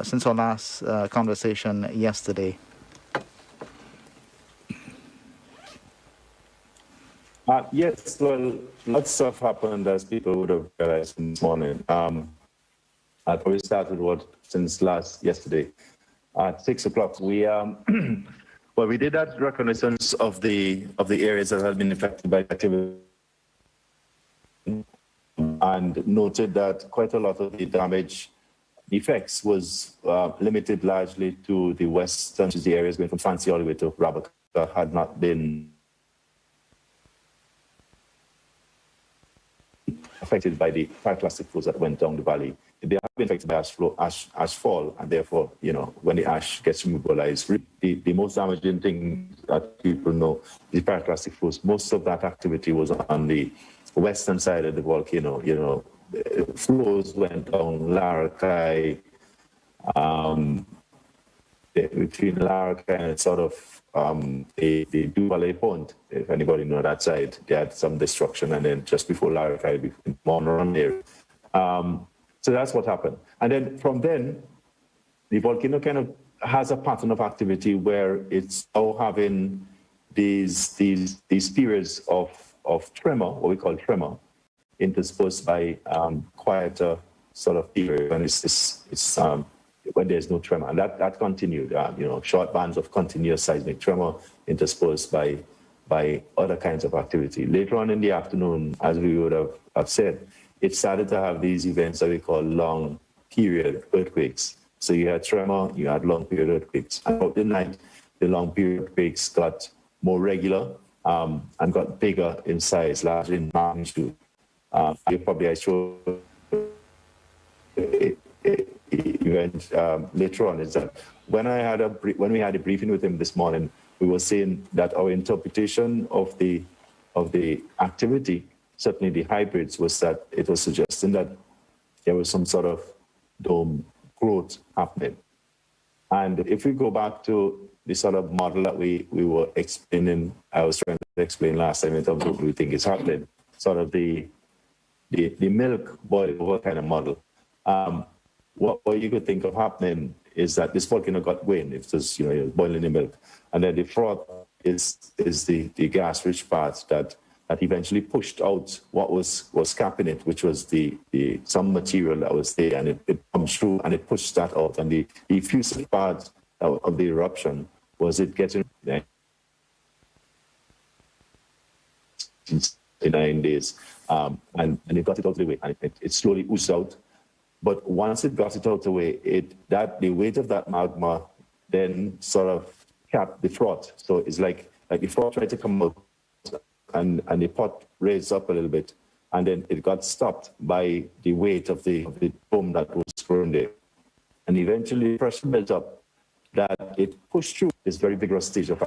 since our last conversation yesterday? Yes, well, lots of happened as people would have realized this morning. I probably started since yesterday at 6 o'clock. We well, we did that reconnaissance of the areas that had been affected by activity, and noted that quite a lot of the damage effects was limited largely to the western, which is the areas going from Fancy all the way to Rabaca, had not been affected by the pyroclastic flows that went down the valley. They have been affected by ashfall, and therefore, when the ash gets mobilized, the most damaging thing that people know is the pyroclastic flows. Most of that activity was on the western side of the volcano. Flows went down Larakai, between Larakai and sort of the Duvalay Pond, if anybody know that side. They had some destruction, and then just before Larakai, in Monron area. So that's what happened. And then from then, the volcano kind of has a pattern of activity where it's now having these periods of tremor, what we call tremor, interspersed by quieter sort of period when it's when there's no tremor. And that continued, short bands of continuous seismic tremor interspersed by other kinds of activity. Later on in the afternoon, as we would have said, it started to have these events that we call long period earthquakes. So you had tremor, you had long period earthquakes. And about the night, the long period earthquakes got more regular and got bigger in size, larger in magnitude. I showed event later on is that when we had a briefing with him this morning, we were saying that our interpretation of the activity, certainly the hybrids, was that it was suggesting that there was some sort of dome growth happening. And if we go back to the sort of model that we were explaining, I was trying to explain last time in terms of what we think is happening, sort of the milk boil over kind of model. What you could think of happening is that this volcano got wind, if there's, you're boiling the milk, and then the froth is the gas-rich part that eventually pushed out what was capping it, which was some material that was there, and it comes through and it pushed that out. And the effusive part of the eruption was it getting 9 days, and it got it out of the way, and it slowly oozed out. But once it got it out of the way, the weight of that magma then sort of capped the froth. So it's like the froth tried to come out, and the pot raised up a little bit, and then it got stopped by the weight of the dome that was growing there. And eventually pressure built up that it pushed through this very vigorous stage of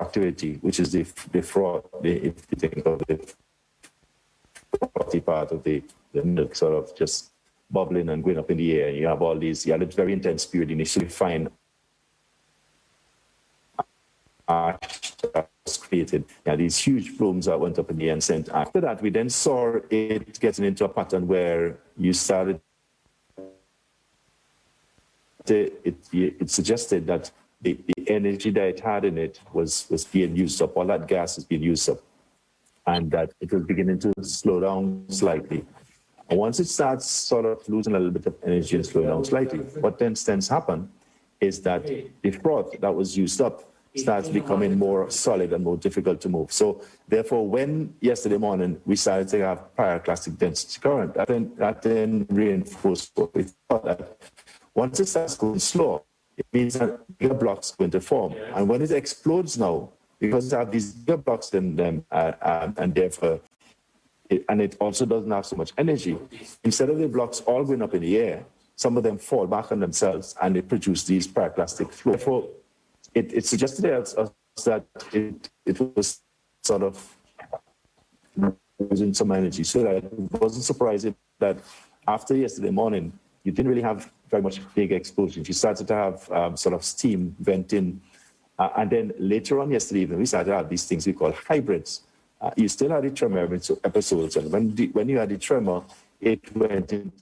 activity, which is the froth, if you think of the frothy part of the milk sort of just bubbling and going up in the air. You have all these, you had a very intense period initially, fine ash that was created. You had these huge plumes that went up in the air and sent. After that, we then saw it getting into a pattern where you started, it suggested that the energy that it had in it was being used up, all that gas is being used up, and that it was beginning to slow down slightly. And once it starts sort of losing a little bit of energy and slowing down slightly, what then tends to happen is that the froth that was used up starts becoming more solid and more difficult to move. So therefore, when yesterday morning we started to have pyroclastic density current, that then reinforced what we thought, that once it starts going slow, it means that bigger blocks are going to form. And when it explodes now, because it has these bigger blocks in them, and therefore, and it also doesn't have so much energy, instead of the blocks all going up in the air, some of them fall back on themselves and they produce these pyroclastic flows. Therefore, it suggested us that it was sort of losing some energy. So that it wasn't surprising that after yesterday morning, you didn't really have very much big explosions. You started to have sort of steam venting. And then later on yesterday evening, we started to have these things we call hybrids. You still had the tremor episodes, and when you had the tremor, it went into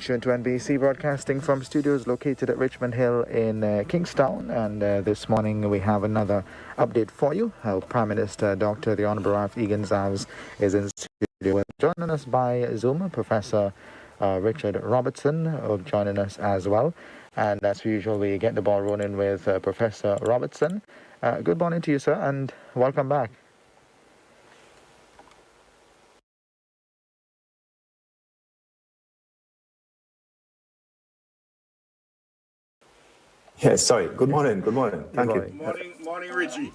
tuned to NBC Broadcasting from studios located at Richmond Hill in Kingstown. And this morning we have another update for you. Prime Minister Dr. the Honorable Ralph Egan-Zalves is in studio. Joining us by Zoom, Professor Richard Robertson joining us as well. And as usual, we get the ball rolling with Professor Robertson. Good morning to you, sir, and welcome back. Yes, sorry. Good morning. Good morning. Thank you. Morning, Richie.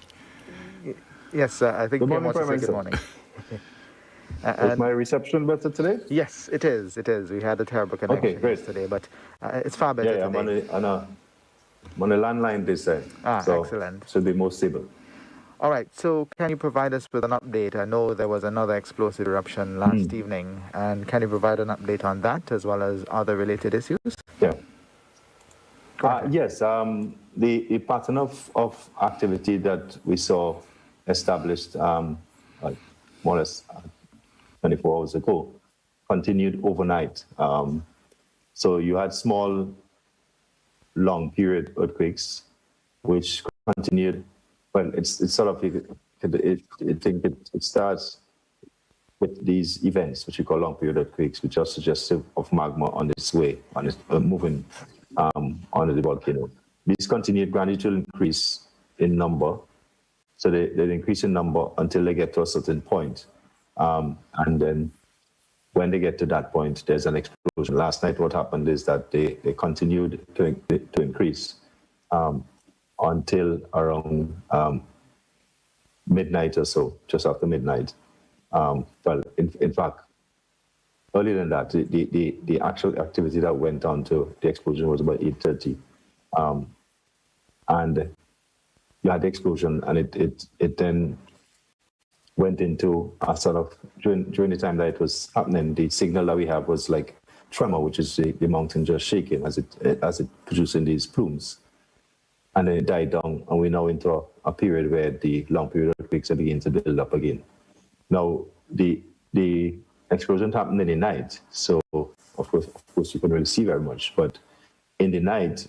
Yes, I think Good you morning, want to say Prime good morning. Is my reception better today? Yes, it is. It is. We had a terrible connection yesterday, but it's far better Yeah, today. I'm on a landline this time. So excellent. should be more stable. All right. So can you provide us with an update? I know there was another explosive eruption last evening, and can you provide an update on that as well as other related issues? Yeah. Yes, the pattern of activity that we saw established like more or less 24 hours ago continued overnight. So you had small, long period earthquakes, which continued. Well, it's sort of, it starts with these events, which we call long period earthquakes, which are suggestive of magma on its way, on its moving onto the volcano. These continued gradual increase in number. So they increase in number until they get to a certain point. And then when they get to that point, there's an explosion. Last night, what happened is that they continued to increase until around midnight or so, just after midnight. Well, in fact, earlier than that, the actual activity that went on to the explosion was about 8:30. And you had the explosion, and it then went into a sort of, during the time that it was happening, the signal that we have was like tremor, which is the mountain just shaking as it producing these plumes. And then it died down, and we're now into a period where the long period earthquakes are beginning to build up again. Now, the explosion happened in the night, so of course you couldn't really see very much, but in the night,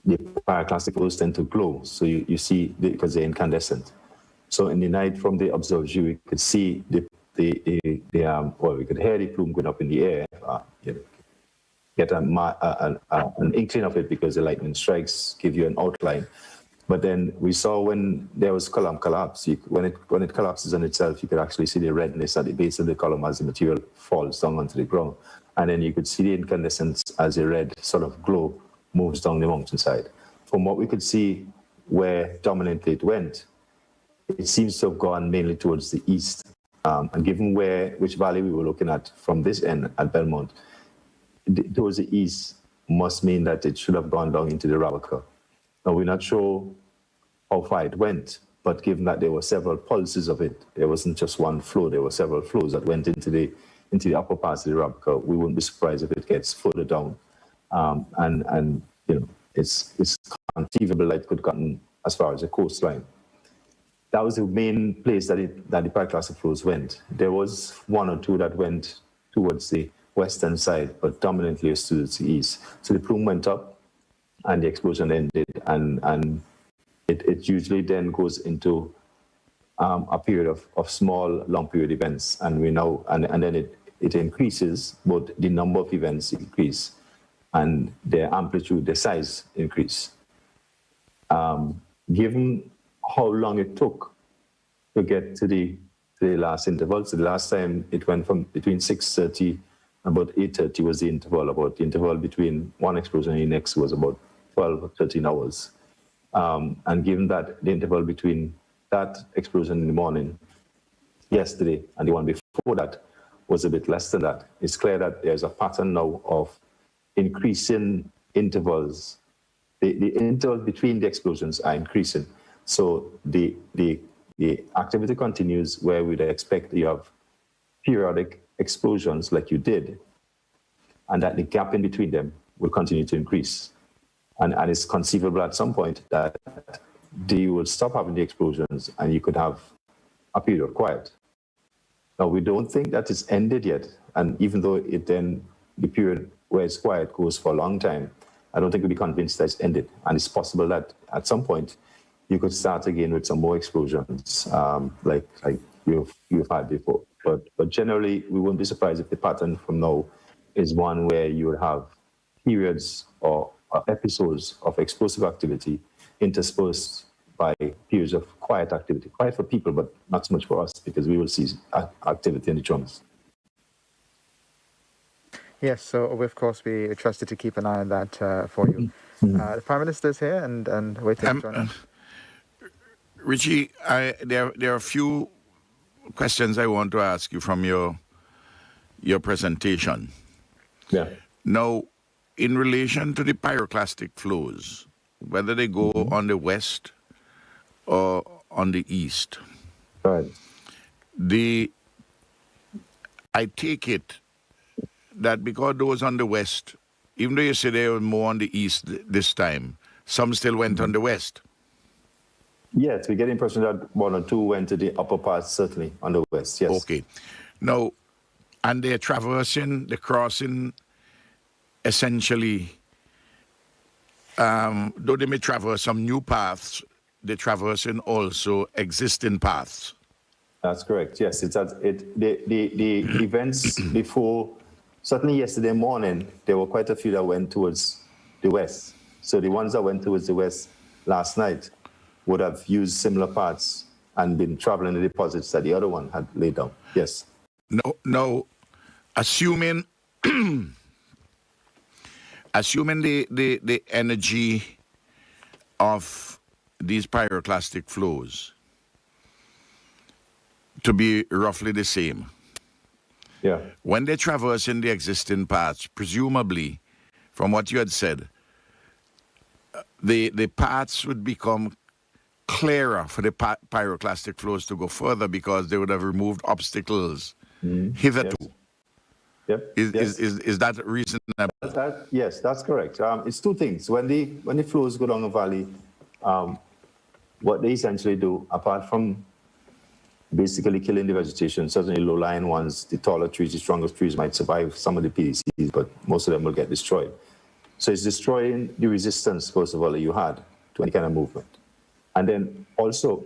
the pyroclastic flows tend to glow, so you see, because they're incandescent. So in the night, from the observed view, we could see we could hear the plume going up in the air, get an inkling of it because the lightning strikes give you an outline. But then we saw when there was column collapse, when it collapses on itself, you could actually see the redness at the base of the column as the material falls down onto the ground. And then you could see the incandescence as a red sort of glow moves down the mountainside. From what we could see where dominantly it went, it seems to have gone mainly towards the east. And given which valley we were looking at from this end at Belmont, towards the east must mean that it should have gone down into the Rabaca. Now, we're not sure how far it went, but given that there were several pulses of it, there wasn't just one flow, there were several flows that went into the upper parts of the Rabaca. We wouldn't be surprised if it gets further down. And it's conceivable that it could have gotten as far as the coastline. That was the main place that the pyroclastic flows went. There was one or two that went towards the western side, but dominantly it was towards the east. So the plume went up, and the explosion ended, and it usually then goes into a period of small, long period events, and then it increases, but the number of events increase, and their amplitude, their size increase. Given how long it took to get to the last interval, so the last time it went from between 6:30 and about 8:30 was the interval. About the interval between one explosion and the next was about 12 or 13 hours. And given that the interval between that explosion in the morning yesterday and the one before that was a bit less than that, it's clear that there's a pattern now of increasing intervals. The intervals between the explosions are increasing. So the activity continues where we'd expect you have periodic explosions like you did, and that the gap in between them will continue to increase. And it's conceivable at some point that you will stop having the explosions and you could have a period of quiet. Now, we don't think that it's ended yet. And even though the period where it's quiet coast for a long time, I don't think we'll be convinced that it's ended. And it's possible that at some point you could start again with some more explosions, like you've had before. But generally, we wouldn't be surprised if the pattern from now is one where you would have periods or episodes of explosive activity interspersed by periods of quiet activity. Quiet for people, but not so much for us, because we will see activity in the trunks. Yes, so of course we trusted to keep an eye on that for you. The Prime Minister is here and waiting to join us. Richie, there are a few questions I want to ask you from your presentation. Yeah. Now, in relation to the pyroclastic flows, whether they go on the west or on the east, Right. I take it that because those on the west, even though you say they were more on the east this time, some still went on the west. Yes, we get the impression that one or two went to the upper parts, certainly on the west, yes. Okay. Now, and they're crossing, essentially, though they may traverse some new paths, they're traversing also existing paths. That's correct, yes. The events before, certainly yesterday morning, there were quite a few that went towards the west. So the ones that went towards the west last night would have used similar paths and been traveling the deposits that the other one had laid down, yes. No, assuming the energy of these pyroclastic flows to be roughly the same. Yeah. When they traverse in the existing paths, presumably, from what you had said, the paths would become clearer for the pyroclastic flows to go further because they would have removed obstacles hitherto. Yes. Yep. Is that reasonable? Yes, that's correct. It's two things. When the flows go down the valley, what they essentially do, apart from basically killing the vegetation, certainly low-lying ones, the taller trees, the stronger trees might survive some of the PDCs, but most of them will get destroyed. So it's destroying the resistance, first of all, that you had to any kind of movement. And then also,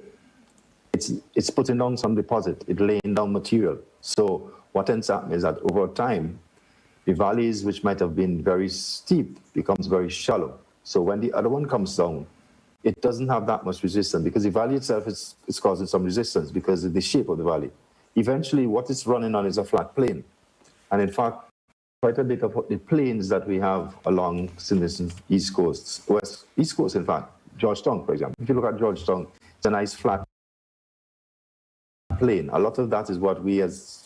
it's putting down some deposit, it's laying down material. So what ends up is that over time, the valleys, which might have been very steep, becomes very shallow. So when the other one comes down, it doesn't have that much resistance because the valley itself is causing some resistance because of the shape of the valley. Eventually, what it's running on is a flat plain. And in fact, quite a bit of the plains that we have along the east coast, east coast, in fact, Georgetown, for example. If you look at Georgetown, it's a nice flat plain. A lot of that is what we as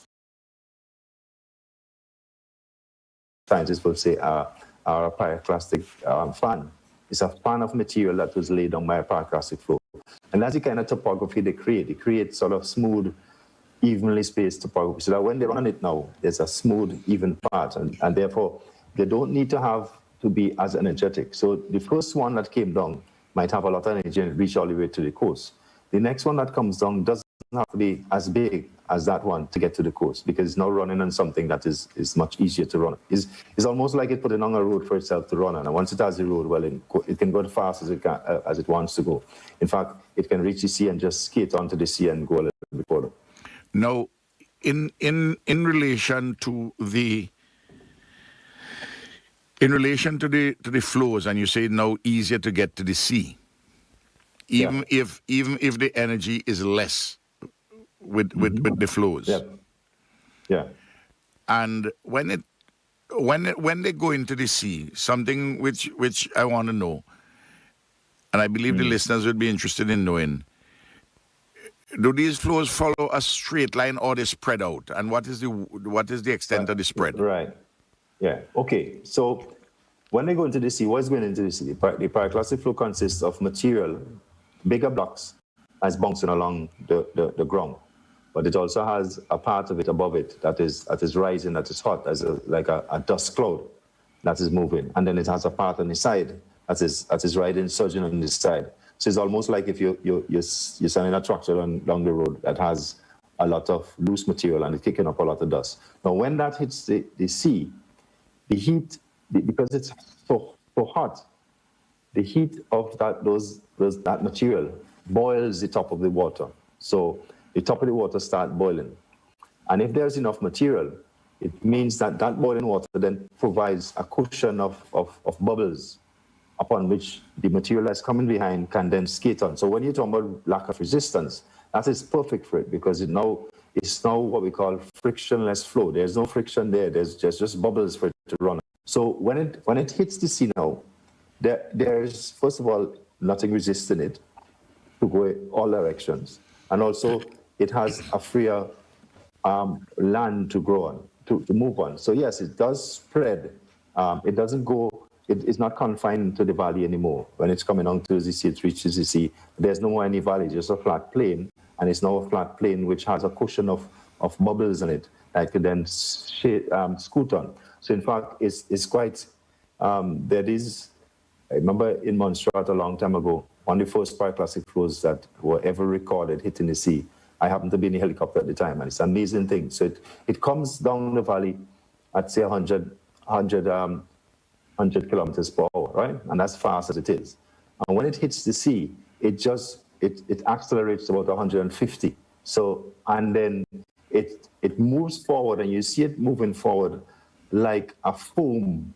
scientists will say are a pyroclastic fan. It's a fan of material that was laid on by a pyroclastic flow. And that's the kind of topography they create. They create sort of smooth, evenly spaced topography. So that when they run it now, there's a smooth, even part. And therefore, they don't need to be as energetic. So the first one that came down might have a lot of energy and reach all the way to the coast. The next one that comes down doesn't have to be as big as that one to get to the coast because it's now running on something that is much easier to run. It's almost like it putting on a road for itself to run on. And once it has the road, well, it can go as fast as it wants to go. In fact, it can reach the sea and just skate onto the sea and go a little bit further. Now, in relation to the flows, and you say now easier to get to the sea, even if the energy is less with the flows. Yeah. And when they go into the sea, something which I want to know, and I believe the listeners would be interested in knowing, do these flows follow a straight line or they spread out? And what is the extent of the spread? Right. Yeah. Okay. So when they go into the sea, what's going into the sea? The pyroclastic flow consists of material, bigger blocks, as bouncing along the ground. But it also has a part of it above it that is rising, that is hot, like a dust cloud that is moving. And then it has a part on the side that is riding, surging on the side. So it's almost like if you're sending a tractor down the road that has a lot of loose material and it's kicking up a lot of dust. Now, when that hits the sea, the heat because it's so hot, the heat of that material boils the top of the water. So the top of the water starts boiling. And if there's enough material, it means that boiling water then provides a cushion of bubbles upon which the material that's coming behind can then skate on. So when you talk about lack of resistance, that is perfect for it, because it's now what we call frictionless flow. There's no friction there. There's just bubbles for it to run. So when it hits the sea now, there's, first of all, nothing resisting it to go all directions. And also, it has a freer land to grow on, to move on. So yes, it does spread. It doesn't go, it's not confined to the valley anymore. When it's coming on to the sea, it reaches the sea. There's no more any valley, just a flat plain. And it's now a flat plain which has a cushion of bubbles in it that could then scoot on. So in fact, it's quite, there is, I remember in Montserrat a long time ago, one of the first pyroclastic flows that were ever recorded hitting the sea. I happened to be in a helicopter at the time, and it's an amazing thing. So it comes down the valley at, say, 100 kilometers per hour, right? And that's fast as it is. And when it hits the sea, it accelerates to about 150. So, and then it moves forward, and you see it moving forward like a foam,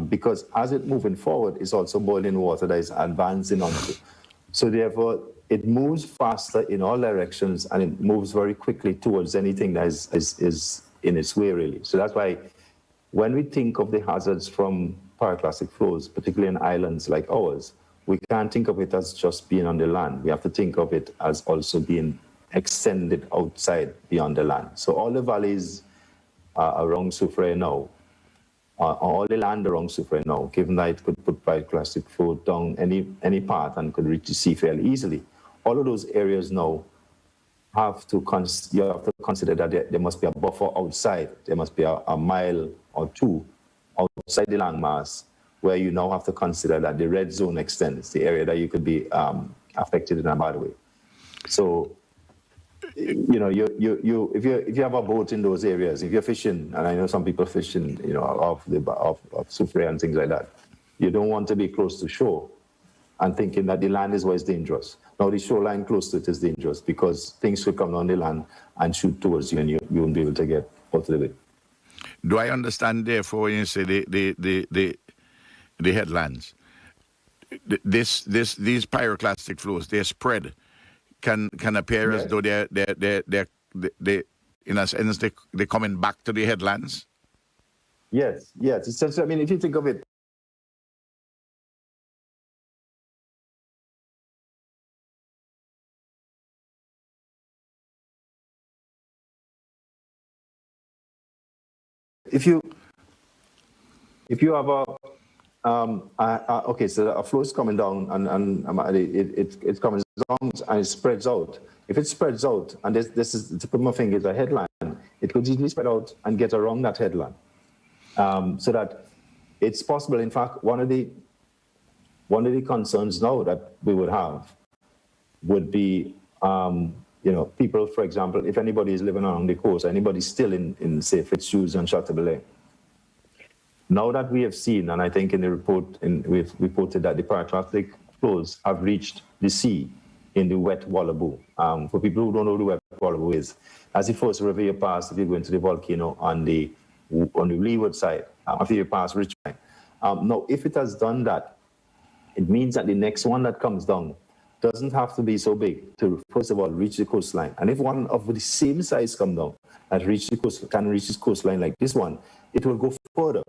because as it moving forward, it's also boiling water that is advancing onto. So therefore, it moves faster in all directions, and it moves very quickly towards anything that is in its way, really. So that's why when we think of the hazards from pyroclastic flows, particularly in islands like ours, we can't think of it as just being on the land. We have to think of it as also being extended outside beyond the land. So all the valleys around Soufriere now, all the land around Soufriere now, given that it could put pyroclastic flow down any part and could reach the sea fairly easily, all of those areas now you have to consider that there must be a buffer outside. There must be a mile or two outside the landmass, where you now have to consider that the red zone extends, the area that you could be affected in a bad way. So, you know, if you have a boat in those areas, if you're fishing, and I know some people fishing, you know, off Soufriere and things like that, you don't want to be close to shore and thinking that the land is always dangerous. Now, the shoreline close to it is dangerous, because things could come down the land and shoot towards you, and you won't be able to get out of the way. Do I understand, therefore, when you say the headlands, these pyroclastic flows, their spread can appear as though they're in a sense they're coming back to the headlands? Yes. It's just, I mean, if you think of it, if you have okay, so a flow is coming down, and it's coming down and it spreads out. If it spreads out, and this is, to put my finger, is a headland, it could easily spread out and get around that headland, so that it's possible. In fact, one of the concerns now that we would have would be, you know, people, for example, if anybody is living along the coast, anybody still in say, Fitzhughes and Chateaubriand, now that we have seen, and I think in the report, we've reported that the pyroclastic flows have reached the sea in the wet Wallaboo. For people who don't know who the wet Wallaboo is, as the first river you pass, if you go into the volcano on the leeward side, after you pass Richmond. Now, if it has done that, it means that the next one that comes down doesn't have to be so big to, first of all, reach the coastline. And if one of the same size come down and can reach the coastline like this one, it will go further.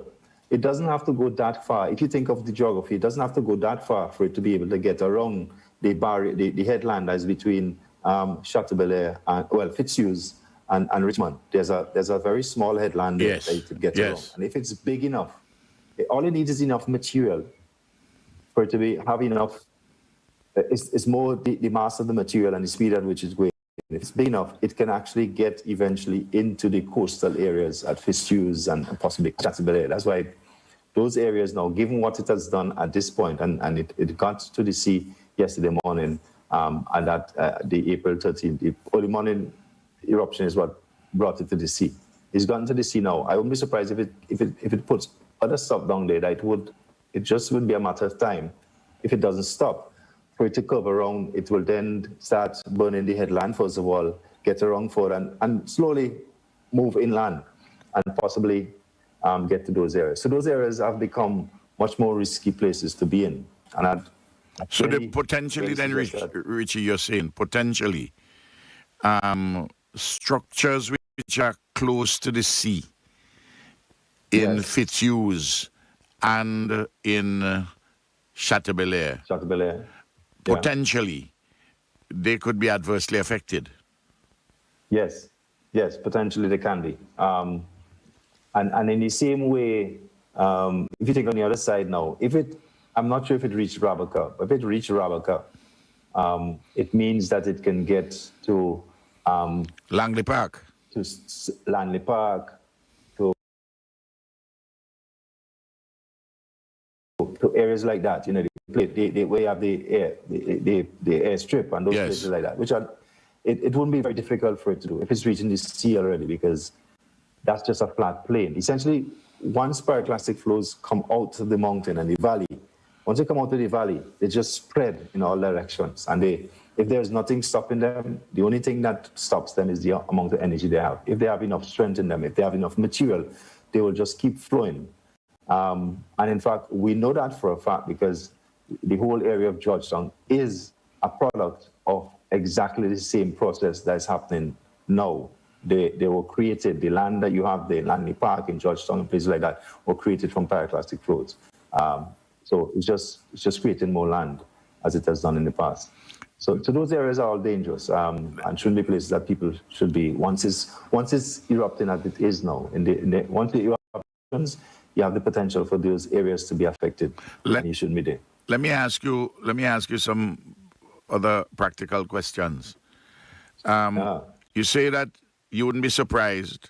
It doesn't have to go that far. If you think of the geography, it doesn't have to go that far for it to be able to get around the barrier, the headland that is between Chateaubriand and, well, Fitzhughes and Richmond. There's a very small headland there that you could get around. And if it's big enough, all it needs is enough material for it to have enough. It's more the mass of the material and the speed at which it's going. If it's big enough, it can actually get eventually into the coastal areas at Fitzhughes and possibly Chateaubriand. That's why those areas now, given what it has done at this point, and it got to the sea yesterday morning, and that the April 13th, the early morning eruption is what brought it to the sea. It's gotten to the sea now. I wouldn't be surprised if it puts other stuff down there that it just would be a matter of time if it doesn't stop for it to curve around. It will then start burning the headland, first of all, get around forward and slowly move inland and possibly get to those areas. So those areas have become much more risky places to be in. And so they potentially then, Richie, you're saying potentially structures which are close to the sea in yes. Fitzhughes and in Chateaubelair, potentially they could be adversely affected. Yes, potentially they can be. And in the same way, if you take on the other side now, I'm not sure if it reached Rabaca, but if it reached Rabaca, it means that it can get to Langley Park. To Langley Park, to areas like that, you know, the way of the airstrip and those yes. places like that, which are, it wouldn't be very difficult for it to do if it's reaching the sea already, because that's just a flat plain. Essentially, once pyroclastic flows come out of the mountain and the valley, once they come out of the valley, they just spread in all directions. And if there's nothing stopping them, the only thing that stops them is the amount of energy they have. If they have enough strength in them, if they have enough material, they will just keep flowing. And in fact, we know that for a fact because the whole area of Georgetown is a product of exactly the same process that is happening now. They were created, the land that you have, the Langley Park in Georgetown and places like that, were created from pyroclastic flows. So it's just creating more land as it has done in the past. So those areas are all dangerous and shouldn't be places that people should be. Once it's erupting as it is now, once the eruptions, you have the potential for those areas to be affected, and you shouldn't be there. Let me ask you some other practical questions. You say that you wouldn't be surprised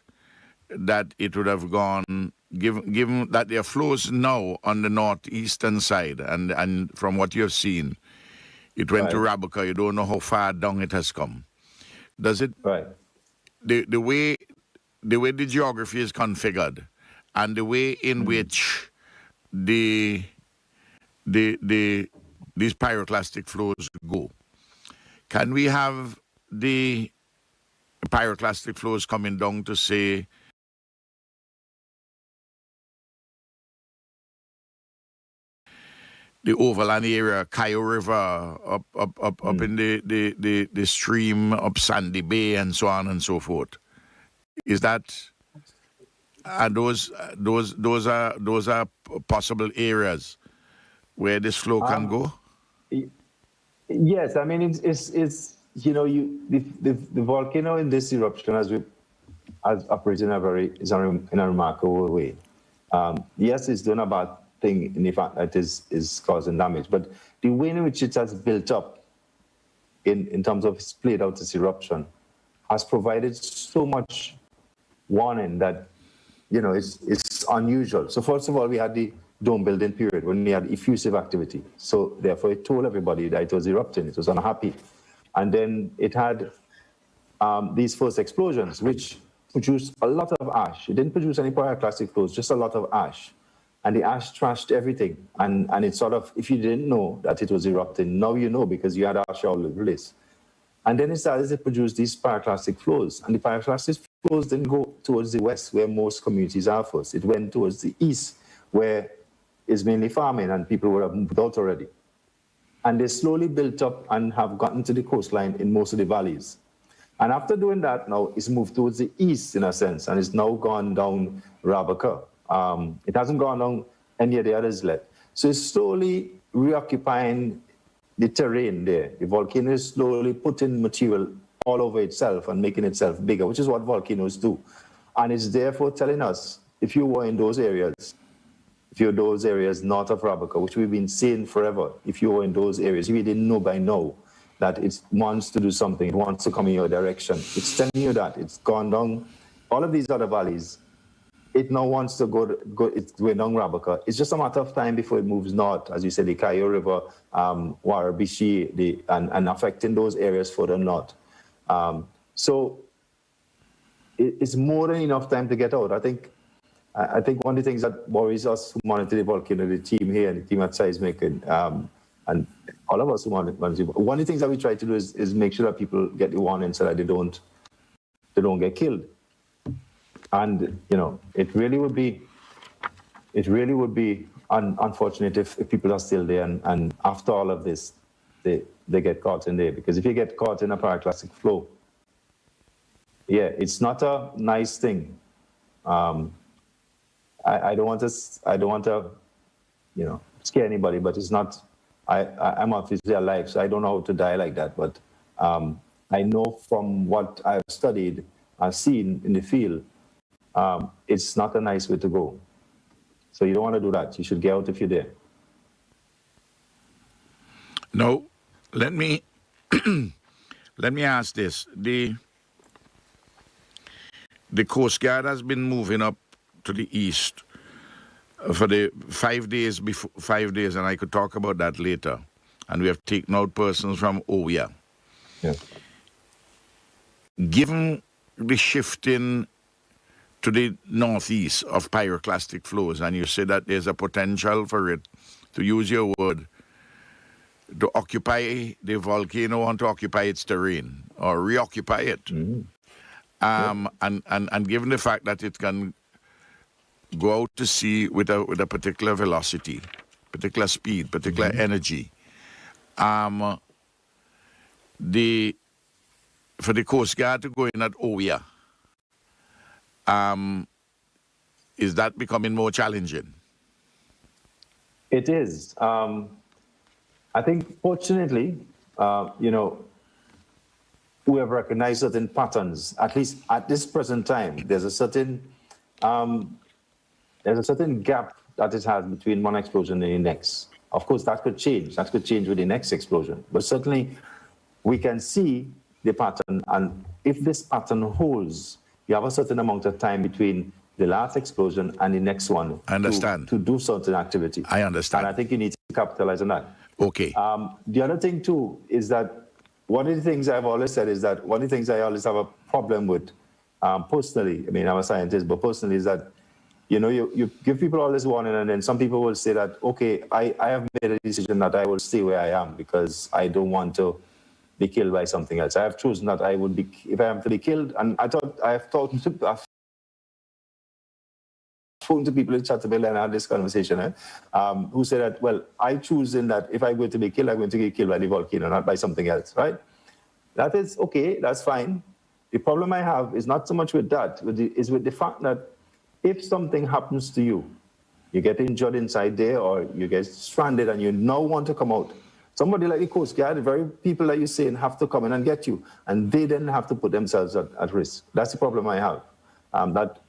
that it would have gone, given that there are flows now on the northeastern side, and from what you have seen, it went to Rabaca. You don't know how far down it has come. Does it? Right. The way the geography is configured, and the way in which these pyroclastic flows go, can we have the pyroclastic flows coming down to, say, the overland area, Cayo River, up in the stream, up Sandy Bay, and so on and so forth? Is that those are possible areas where this flow can go? Yes, I mean it's you know, the volcano in this eruption has operated in a remarkable way. Yes, it's done a bad thing in the fact that it is causing damage, but the way in which it has built up in terms of it's played out this eruption has provided so much warning that, you know, it's unusual. So first of all, we had the dome building period when we had effusive activity. So therefore it told everybody that it was erupting, it was unhappy. And then it had these first explosions, which produced a lot of ash. It didn't produce any pyroclastic flows, just a lot of ash. And the ash trashed everything. And it sort of, if you didn't know that it was erupting, now you know because you had ash all over the place. And then it started to produce these pyroclastic flows. And the pyroclastic flows didn't go towards the west, where most communities are first. It went towards the east, where it's mainly farming and people would have moved out already. And they slowly built up and have gotten to the coastline in most of the valleys. And after doing that, now it's moved towards the east in a sense, and it's now gone down Rabaca. It hasn't gone down any of the others yet. So it's slowly reoccupying the terrain there. The volcano is slowly putting material all over itself and making itself bigger, which is what volcanoes do. And it's therefore telling us, if you were in those areas, if you're those areas north of Rabaca, which we've been saying forever, if you were in those areas, if you didn't know by now that it wants to do something, it wants to come in your direction, it's telling you that it's gone down all of these other valleys. It now wants to go it's going down Rabaca. It's just a matter of time before it moves north, as you said, the Cayo River, Warabishi, and affecting those areas further north. So it's more than enough time to get out. I think I think one of the things that worries us who monitor the volcano, the team here and the team at Seismic, and all of us who monitor, one of the things that we try to do is make sure that people get the warning so that they don't get killed. And it really would be unfortunate if people are still there and after all of this, they get caught in there. Because if you get caught in a pyroclastic flow, yeah, it's not a nice thing. I don't want to scare anybody, but it's not. I'm obviously alive, so I don't know how to die like that. But I know from what I've studied, I've seen in the field, it's not a nice way to go. So you don't want to do that. You should get out if you're there. No, let me ask this: the Coast Guard has been moving up to the east for the 5 days, and I could talk about that later. And we have taken out persons from Oya. Yeah. Given the shifting to the northeast of pyroclastic flows, and you say that there's a potential for it, to use your word, to occupy the volcano and to occupy its terrain or reoccupy it. Mm-hmm. And given the fact that it can go out to sea with a particular velocity, particular speed, particular energy, for the Coast Guard to go in at Oya, is that becoming more challenging? It is. I think, fortunately, we have recognized certain patterns. At least at this present time, there's a certain gap that it has between one explosion and the next. Of course, that could change. That could change with the next explosion. But certainly, we can see the pattern. And if this pattern holds, you have a certain amount of time between the last explosion and the next one. I understand. To do certain activity. I understand. And I think you need to capitalize on that. Okay. The other thing, too, is that one of the things I've always said is that one of the things I always have a problem with, personally, I mean, I'm a scientist, but personally, is that, you give people all this warning, and then some people will say that, okay, I have made a decision that I will stay where I am because I don't want to be killed by something else. I have chosen that I would be, if I am to be killed, and I've spoken to people in Chatterville and I had this conversation, who said that, well, I choose in that if I'm going to be killed, I'm going to get killed by the volcano, not by something else, right? That is okay, that's fine. The problem I have is not so much with that, is with the fact that if something happens to you, you get injured inside there or you get stranded and you now want to come out, somebody like the Coast Guard, the very people that you're saying have to come in and get you, and they then have to put themselves at risk. That's the problem I have, that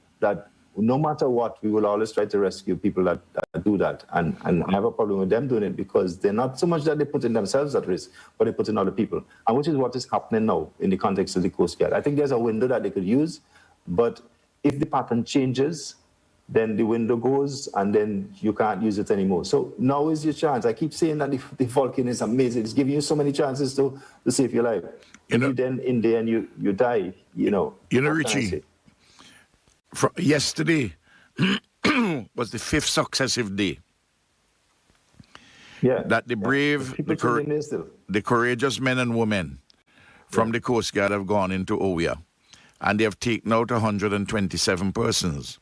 no matter what, we will always try to rescue people that do that. And I have a problem with them doing it because they're not so much that they're putting themselves at risk, but they're putting other people. And which is what is happening now in the context of the Coast Guard. I think there's a window that they could use, but if the pattern changes, then the window goes and then you can't use it anymore. So now is your chance. I keep saying that the volcano is amazing. It's giving you so many chances to save your life. If you then in there and you die, Richie, yesterday was the 5th successive day that the brave, the courageous men and women from the Coast Guard have gone into Oya, and they have taken out 127 persons.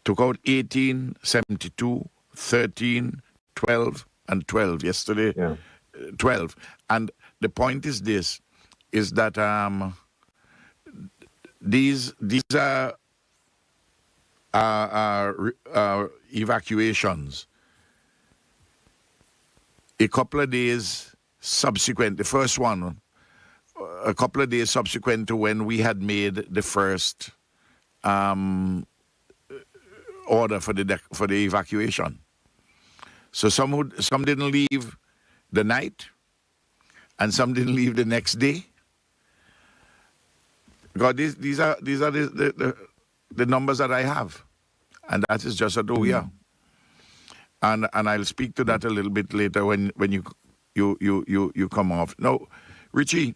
Took out 18, 72, 13, 12, and 12 yesterday. 12. And the point is this, is that these are evacuations. A couple of days subsequent, the first one, a couple of days subsequent to when we had made the first order for the evacuation. So some didn't leave the night, and some didn't leave the next day. God, these are the numbers that I have, and that is just at Oya. And I'll speak to that a little bit later when you come off. Now, Richie,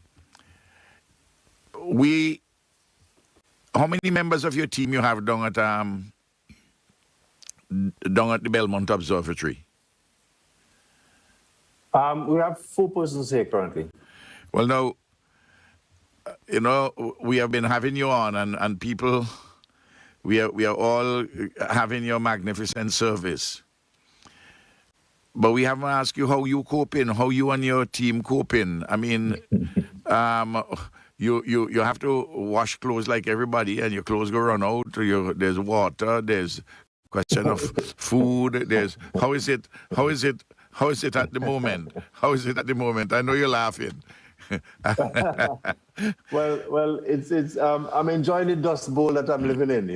how many members of your team you have down down at the Belmont Observatory? We have 4 persons here currently. Well, now, we have been having you on, and people, we are all having your magnificent service. But we haven't asked you how you coping, how you and your team coping. I mean, you have to wash clothes like everybody, and your clothes go run out. There's water. There's question of food. How is it at the moment? How is it at the moment? I know you're laughing. Well, it's I'm enjoying the dust bowl that I'm living in.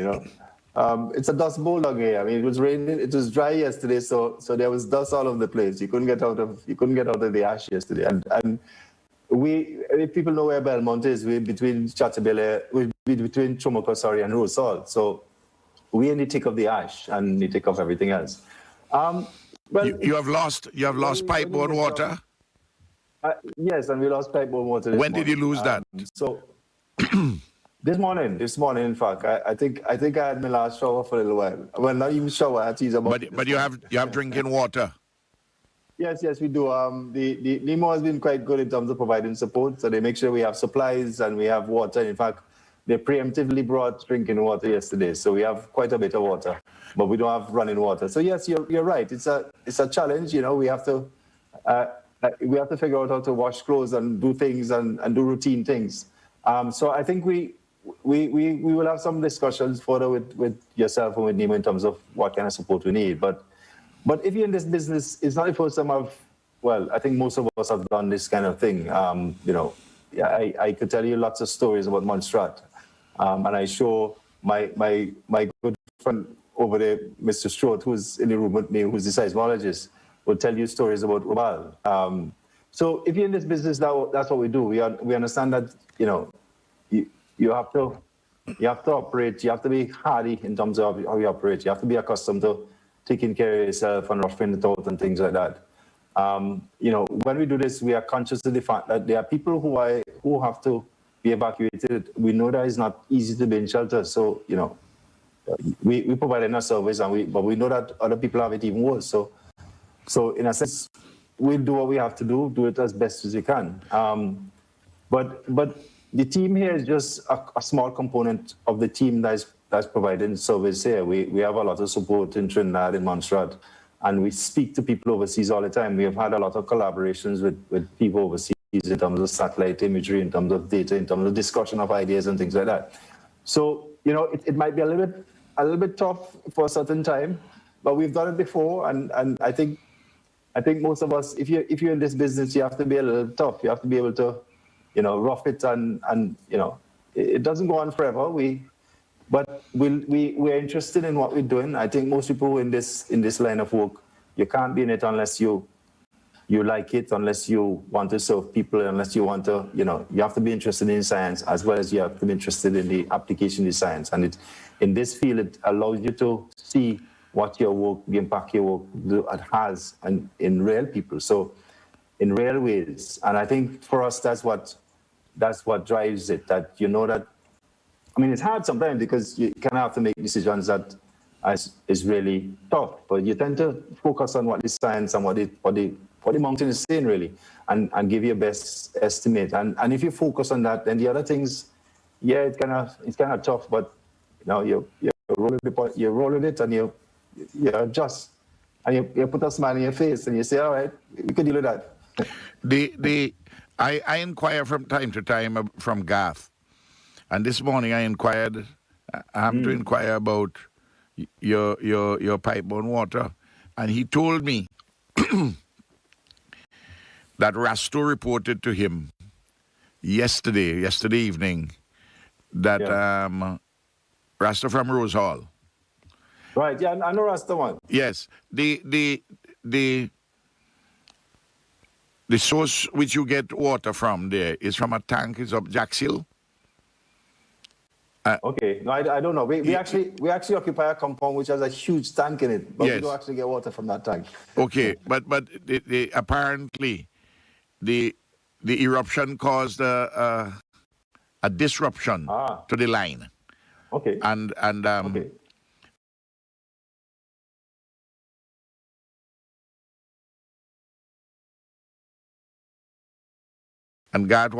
It's a dust bowl down here. I mean, it was raining. It was dry yesterday, so there was dust all over the place. You couldn't get out of the ash yesterday. And if people know where Belmont is, we're between Chatabele, we're between Chomoko, and Rosal. So we're in the thick of the ash and the thick of everything else. Well, you have lost pipeborne water. Yes, and we lost pipeborne water. When did you lose that? So. This morning, in fact, I think I had my last shower for a little while. Well, not even shower. I had to use about. But you have drinking water. Yes, we do. The NEMO has been quite good in terms of providing support. So they make sure we have supplies and we have water. In fact, they preemptively brought drinking water yesterday, so we have quite a bit of water, but we don't have running water. So yes, you're right. It's a challenge. We have to figure out how to wash clothes and do things and do routine things. So I think we will have some discussions further with yourself and with Nemo in terms of what kind of support we need. But if you're in this business, it's not the first time I think most of us have done this kind of thing. I could tell you lots of stories about Montserrat. And I show my good friend over there, Mr. Stewart, who's in the room with me, who's the seismologist, will tell you stories about Rubal. So if you're in this business, that's what we do. We understand that, you have to operate. You have to be hardy in terms of how you operate. You have to be accustomed to taking care of yourself and roughing it out and things like that. When we do this, we are conscious of the fact that there are people who have to be evacuated. We know that it's not easy to be in shelter. So, we provide enough service, but we know that other people have it even worse. So in a sense, we'll do what we have to do it as best as we can. But the team here is just a small component of the team that's providing service here. We have a lot of support in Trinidad, in Montserrat, and we speak to people overseas all the time. We have had a lot of collaborations with people overseas in terms of satellite imagery, in terms of data, in terms of discussion of ideas and things like that. So, it might be a little bit tough for a certain time, but we've done it before, and I think most of us, if you're in this business, you have to be a little tough. You have to be able to, rough it and it doesn't go on forever. But we're interested in what we're doing. I think most people in this line of work, you can't be in it unless you like it, unless you want to serve people, unless you want to, you have to be interested in science as well as you have to be interested in the application of science. And in this field, it allows you to see what your work, the impact your work has in real people. So in real ways. And I think for us, that's what drives it, that that, it's hard sometimes because you kind of have to make decisions that is really tough, but you tend to focus on what the science and what the mountain is saying really, and give your best estimate. And if you focus on that, then the other things, it's kind of tough, but you're rolling it and you adjust and you put a smile on your face and you say, all right, we can deal with that. I inquire from time to time from Garth, and this morning I inquired. I have to inquire about your pipeborne water, and he told me that Rasto reported to him yesterday evening that Rasto from Rose Hall. Right. Yeah, I know Rasto one. Yes. The source which you get water from there is from a tank. Is up Jack's Hill. Okay. No, I don't know. We actually occupy a compound which has a huge tank in it, but we don't actually get water from that tank. Okay, but apparently the eruption caused a disruption to the line. Okay. And okay. and God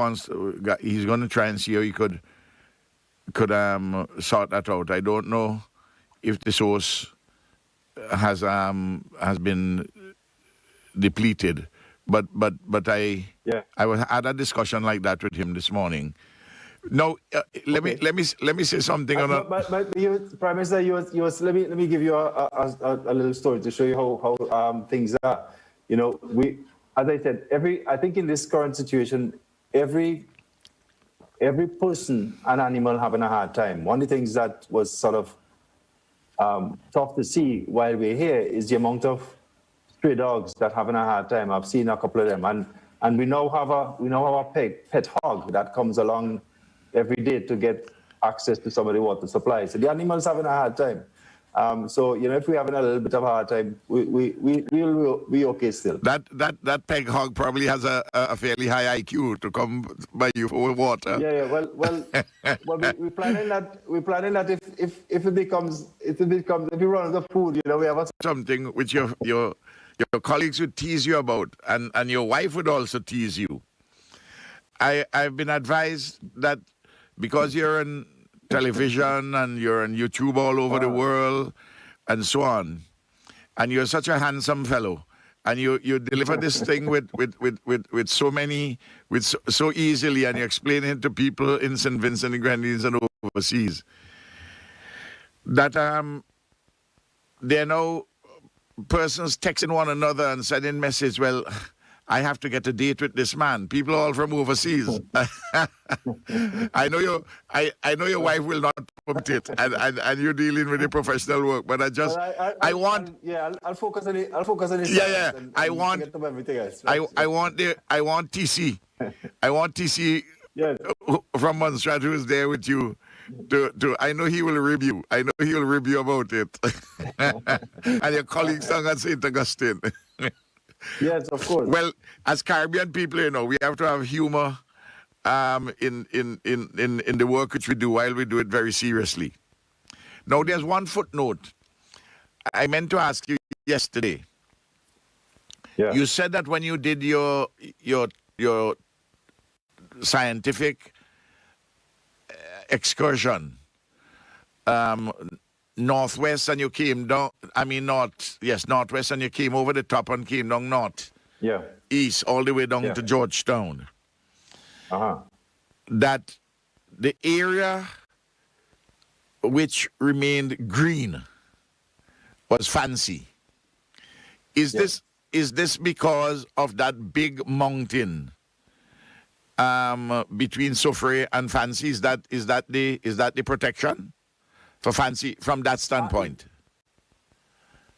he's going to try and see how he could sort that out. I don't know if the source has been depleted, but I had a discussion like that with him this morning. No, let me say something on that. But you, Prime Minister, let me give you a little story to show you how things are. You know, as I said, I think in this current situation, every person and animal having a hard time. One of the things that was sort of tough to see while we're here is the amount of stray dogs that having a hard time. I've seen a couple of them, and we now have a pet hog that comes along every day to get access to some of the water supply. So the animals having a hard time. So you know, if we're having a little bit of a hard time, we'll be okay still. That peg hog probably has a fairly high IQ to come by you for water. Yeah. Well, we're planning that. We're planning that if we run out of food, you know, we have something which your colleagues would tease you about, and your wife would also tease you. I've been advised that because you're on television and you're on YouTube all over the world and so on, and you're such a handsome fellow, and you deliver this thing with so easily, and you explain it to people in St. Vincent and Grenadines and overseas, that there are now persons texting one another and sending message, well, I have to get a date with this man. People all from overseas. I know your wife will not permit it, and you're dealing with the professional work. But I'll focus on it. I'll focus on it. Yeah. I want everything else. I want TC. I want TC from Montserrat, who is there with you. I know he will rib you. I know he will rib you about it. And your colleagues down at St. Augustine. Yes, of course. Well, as Caribbean people, you know, we have to have humor in the work which we do while we do it very seriously. Now, there's one footnote I meant to ask you yesterday. Yeah. You said that when you did your scientific excursion northwest, and you came down, northwest, and you came over the top and came down north. Yeah. East, all the way down to Georgetown. That the area which remained green was Fancy. Is this because of that big mountain between Soufriere and Fancy? Is that the protection for Fancy from that standpoint?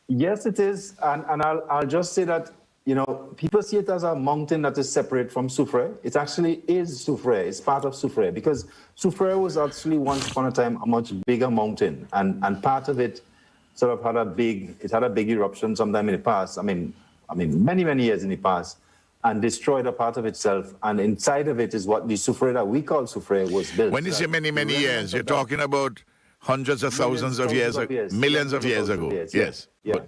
Yes, it is, and I'll just say that, you know, people see it as a mountain that is separate from Soufriere. It actually is Soufriere. It's part of Soufriere, because Soufriere was actually once upon a time a much bigger mountain, and part of it sort of had a big eruption sometime in the past. I mean, many years in the past, and destroyed a part of itself. And inside of it is what the Soufriere that we call Soufriere was built. When you say many years, you're talking about hundreds of thousands of years ago, millions of years ago. Yes. Yeah.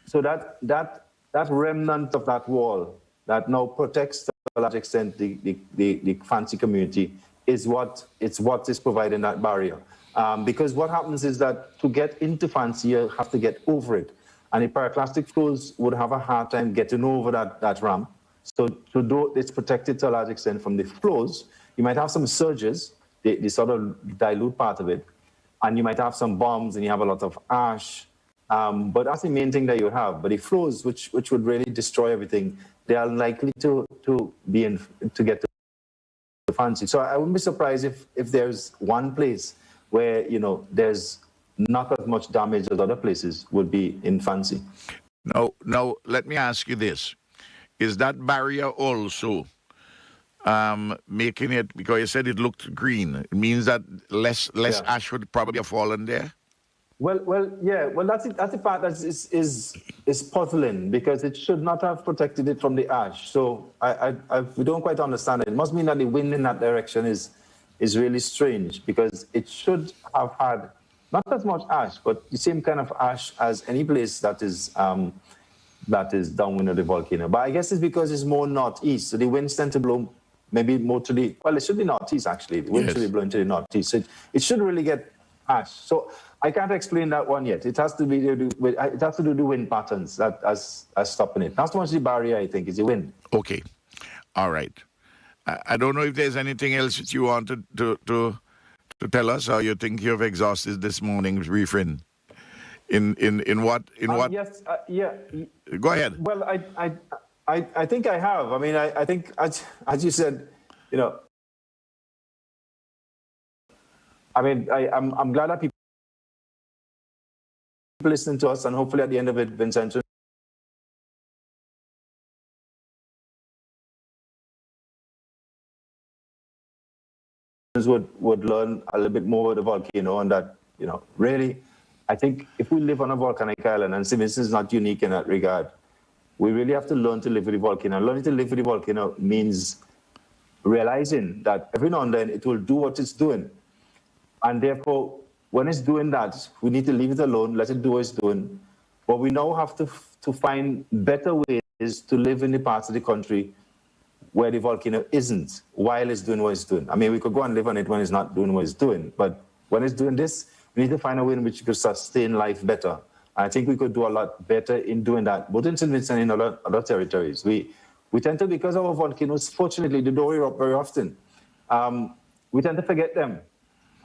So that remnant of that wall that now protects to a large extent the Fancy community is what is providing that barrier. Because what happens is that to get into Fancy, you have to get over it. And the pyroclastic flows would have a hard time getting over that ramp. So though it's protected to a large extent from the flows, you might have some surges, the sort of dilute part of it, and you might have some bombs, and you have a lot of ash. But that's the main thing that you have. But the flows, which would really destroy everything, they are likely to get to Fancy. So I wouldn't be surprised if there's one place where, you know, there's not as much damage as other places would be in Fancy. Now, let me ask you this. Is that barrier also making it, because you said it looked green, it means that less ash would probably have fallen there? Well, yeah. Well, that's the part that is puzzling, because it should not have protected it from the ash. So we don't quite understand it. It must mean that the wind in that direction is really strange, because it should have had not as much ash, but the same kind of ash as any place that is that is downwind of the volcano. But I guess it's because it's more northeast, so the winds tend to blow maybe more to the, well, it should be northeast actually. The wind should be blowing to the northeast. So it shouldn't really get ash. So I can't explain that one yet. It has to be it has to do with the wind patterns that as stopping it. Not so much the barrier, I think, it's the wind. Okay. All right. I don't know if there's anything else that you wanted to tell us, or you think you've exhausted this morning's briefing. In what? Yes. Yeah. Go ahead. Well, I think I have. I mean, I think as you said, you know. I mean, I'm glad that people listening to us, and hopefully at the end of it, Vincent would learn a little bit more about the volcano, and that, you know, really, I think if we live on a volcanic island, and St. Vincent is not unique in that regard, we really have to learn to live with the volcano. Learning to live with the volcano means realizing that every now and then it will do what it's doing. And therefore, when it's doing that, we need to leave it alone, let it do what it's doing. But we now have to find better ways to live in the parts of the country where the volcano isn't, while it's doing what it's doing. I mean, we could go and live on it when it's not doing what it's doing. But when it's doing this, we need to find a way in which we could sustain life better. I think we could do a lot better in doing that, both in St. Vincent and in other territories. We tend to, because our volcanoes, fortunately, they don't erupt very often. We tend to forget them.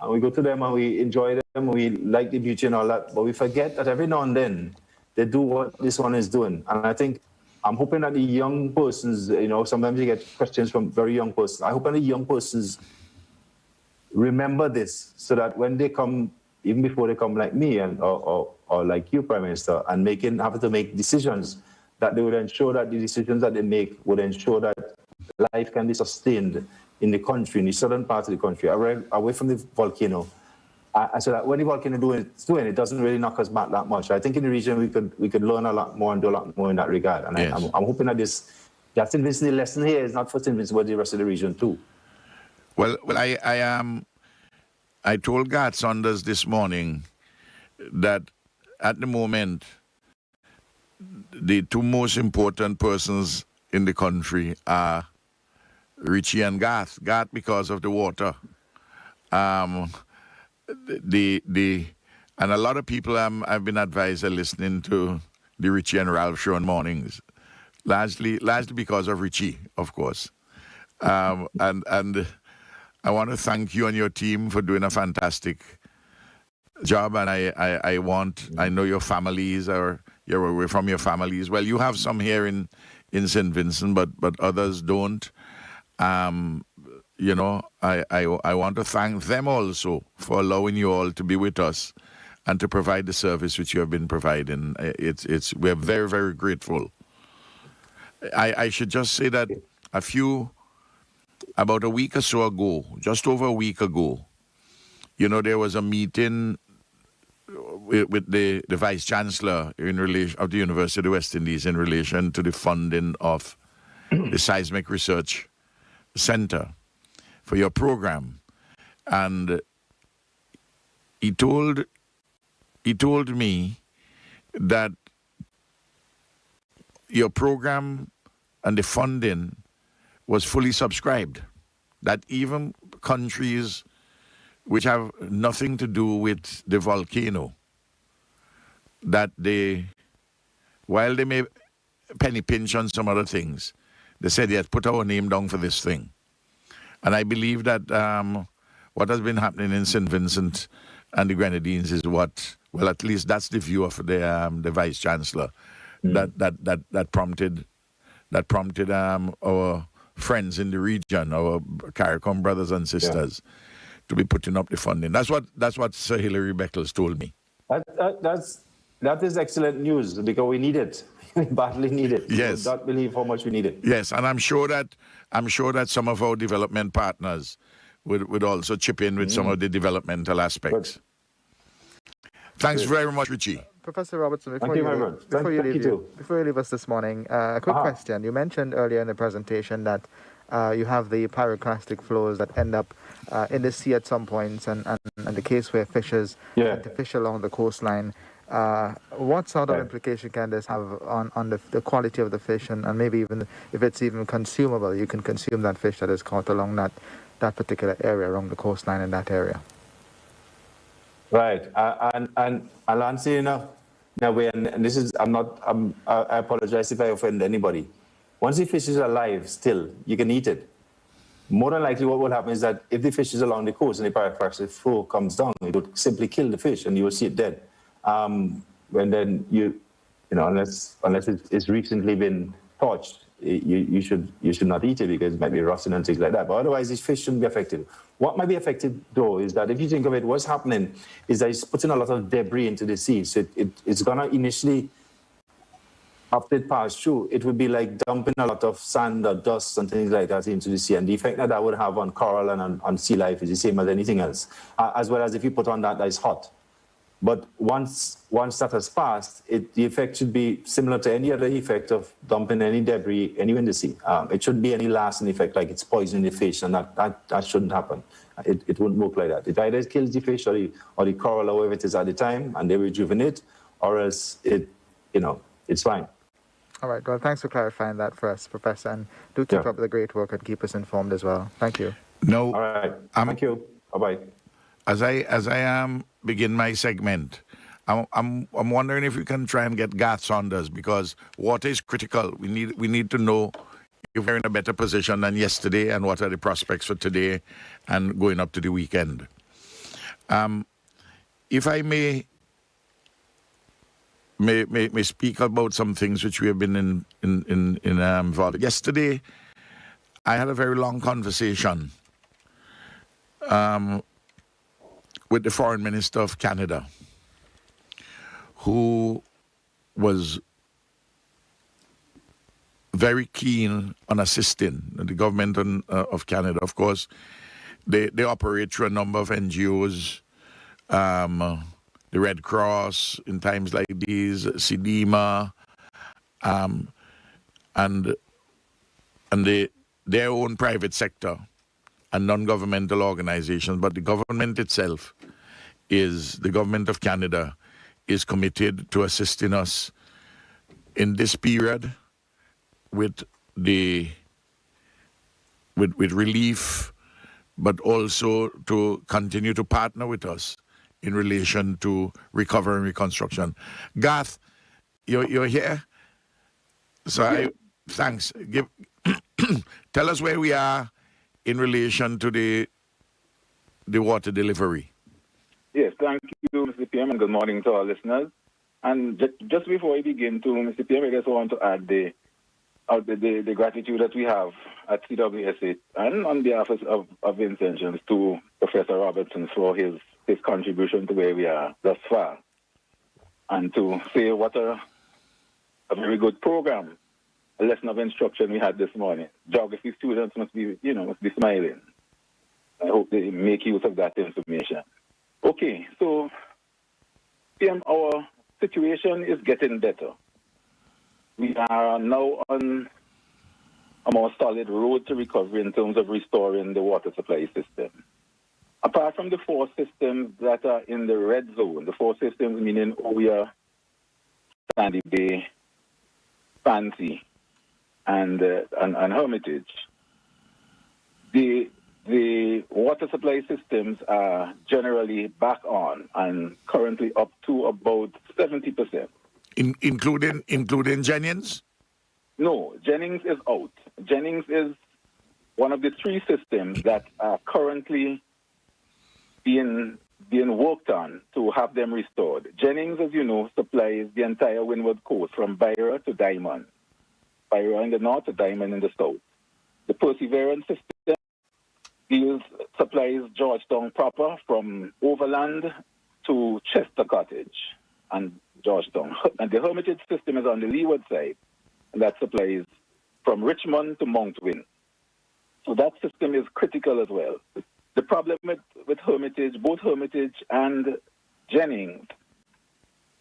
And we go to them and we enjoy them, and we like the beauty and all that, but we forget that every now and then they do what this one is doing. And I think, I'm hoping that the young persons, you know, sometimes you get questions from very young persons. I hope that the young persons remember this, so that when they come, even before they come like me and or like you, Prime Minister, and having to make decisions, that they would ensure that the decisions that they make would ensure that life can be sustained in the country, in the southern part of the country, away from the volcano. So that when the volcano is doing, it doesn't really knock us back that much. I think in the region we could learn a lot more and do a lot more in that regard. And yes. I'm hoping that St. Vincent, the lesson here is not for St. Vincent, but the rest of the region too. Well, I told Gart Saunders this morning that at the moment, the two most important persons in the country are Richie and Garth. Garth because of the water. And a lot of people I've been advised are listening to the Richie and Ralph show in mornings, largely because of Richie, of course. And I want to thank you and your team for doing a fantastic job. And I know your families you're away from your families. Well, you have some here in St. Vincent, but others don't. You know, I want to thank them also for allowing you all to be with us and to provide the service which you have been providing. We're very, very grateful. I should just say that about a week or so ago, just over a week ago, you know, there was a meeting with the Vice Chancellor of the University of the West Indies in relation to the funding of the Seismic Research Center for your program. And he told me that your program and the funding was fully subscribed, that even countries which have nothing to do with the volcano, that while they may penny pinch on some other things, they said, yes, put our name down for this thing. And I believe that what has been happening in St. Vincent and the Grenadines is well, at least that's the view of the Vice Chancellor, that prompted our friends in the region, our CARICOM brothers and sisters, to be putting up the funding. That's what Sir Hilary Beckles told me. That is excellent news, because we need it. We badly need it. Yes. You don't believe how much we need it. Yes, and I'm sure that some of our development partners would also chip in with some of the developmental aspects. Good. Thanks very much, Richie. Professor Robertson, before you leave us this morning, a quick question. You mentioned earlier in the presentation that you have the pyroclastic flows that end up in the sea at some points, and the case where fishers tend to fish along the coastline What sort of Right. implication can this have on the quality of the fish, and maybe even if it's even consumable, you can consume that fish that is caught along that particular area, along the coastline in that area? Right. And I'll answer in a way, and this is, I apologize if I offend anybody. Once the fish is alive, still, you can eat it. More than likely, what will happen is that if the fish is along the coast and the pyroclastic flow comes down, it would simply kill the fish and you will see it dead. When then unless it's recently been torched, you should not eat it because it might be rusting and things like that. But otherwise, these fish shouldn't be affected. What might be affected, though, is that if you think of it, what's happening is that it's putting a lot of debris into the sea. So it's going to initially, after it passed through, it would be like dumping a lot of sand or dust and things like that into the sea. And the effect that that would have on coral and on sea life is the same as anything else, as well as if you put on that is hot. But once that has passed, the effect should be similar to any other effect of dumping any debris anywhere in the sea. It shouldn't be any lasting effect like it's poisoning the fish, and that shouldn't happen. It wouldn't work like that. It either kills the fish or the coral or whatever it is at the time, and they rejuvenate, or else it's fine. All right. Well, thanks for clarifying that for us, Professor, and do keep up the great work and keep us informed as well. Thank you. No. All right. Thank you. Bye-bye. As I begin my segment, I'm wondering if we can try and get Garth Saunders, because water is critical. We need to know if we're in a better position than yesterday and what are the prospects for today and going up to the weekend. If I may speak about some things which we have been involved. Yesterday, I had a very long conversation with the Foreign Minister of Canada, who was very keen on assisting the government of Canada. Of course, they operate through a number of NGOs, the Red Cross in times like these, SEDEMA, and their own private sector and non-governmental organizations. But the government itself the government of Canada is committed to assisting us in this period with relief, but also to continue to partner with us in relation to recovery and reconstruction. Garth, you're here, so thanks. Tell us where we are in relation to the water delivery. Yes, thank you, Mr. PM, and good morning to our listeners. And just before we begin, to Mr. PM, I just want to add the gratitude that we have at CWSA and on behalf of Intentions to Professor Robertson for his contribution to where we are thus far, and to say what a very good program, a lesson of instruction we had this morning. Geography students must be smiling. I hope they make use of that information. Okay, so PM, our situation is getting better. We are now on a more solid road to recovery in terms of restoring the water supply system. Apart from the 4 systems that are in the red zone, the 4 systems meaning Oya, Sandy Bay, Fancy, and Hermitage, the water supply systems are generally back on and currently up to about 70%. Including Jennings? No, Jennings is out. Jennings is one of the 3 systems that are currently being worked on to have them restored. Jennings, as you know, supplies the entire windward coast from Byra to Diamond. Byra in the north to Diamond in the south. The Perseverance system supplies Georgetown proper from Overland to Chester Cottage and Georgetown. And the Hermitage system is on the leeward side, and that supplies from Richmond to Mount Wynn. So that system is critical as well. The problem with Hermitage, both Hermitage and Jennings,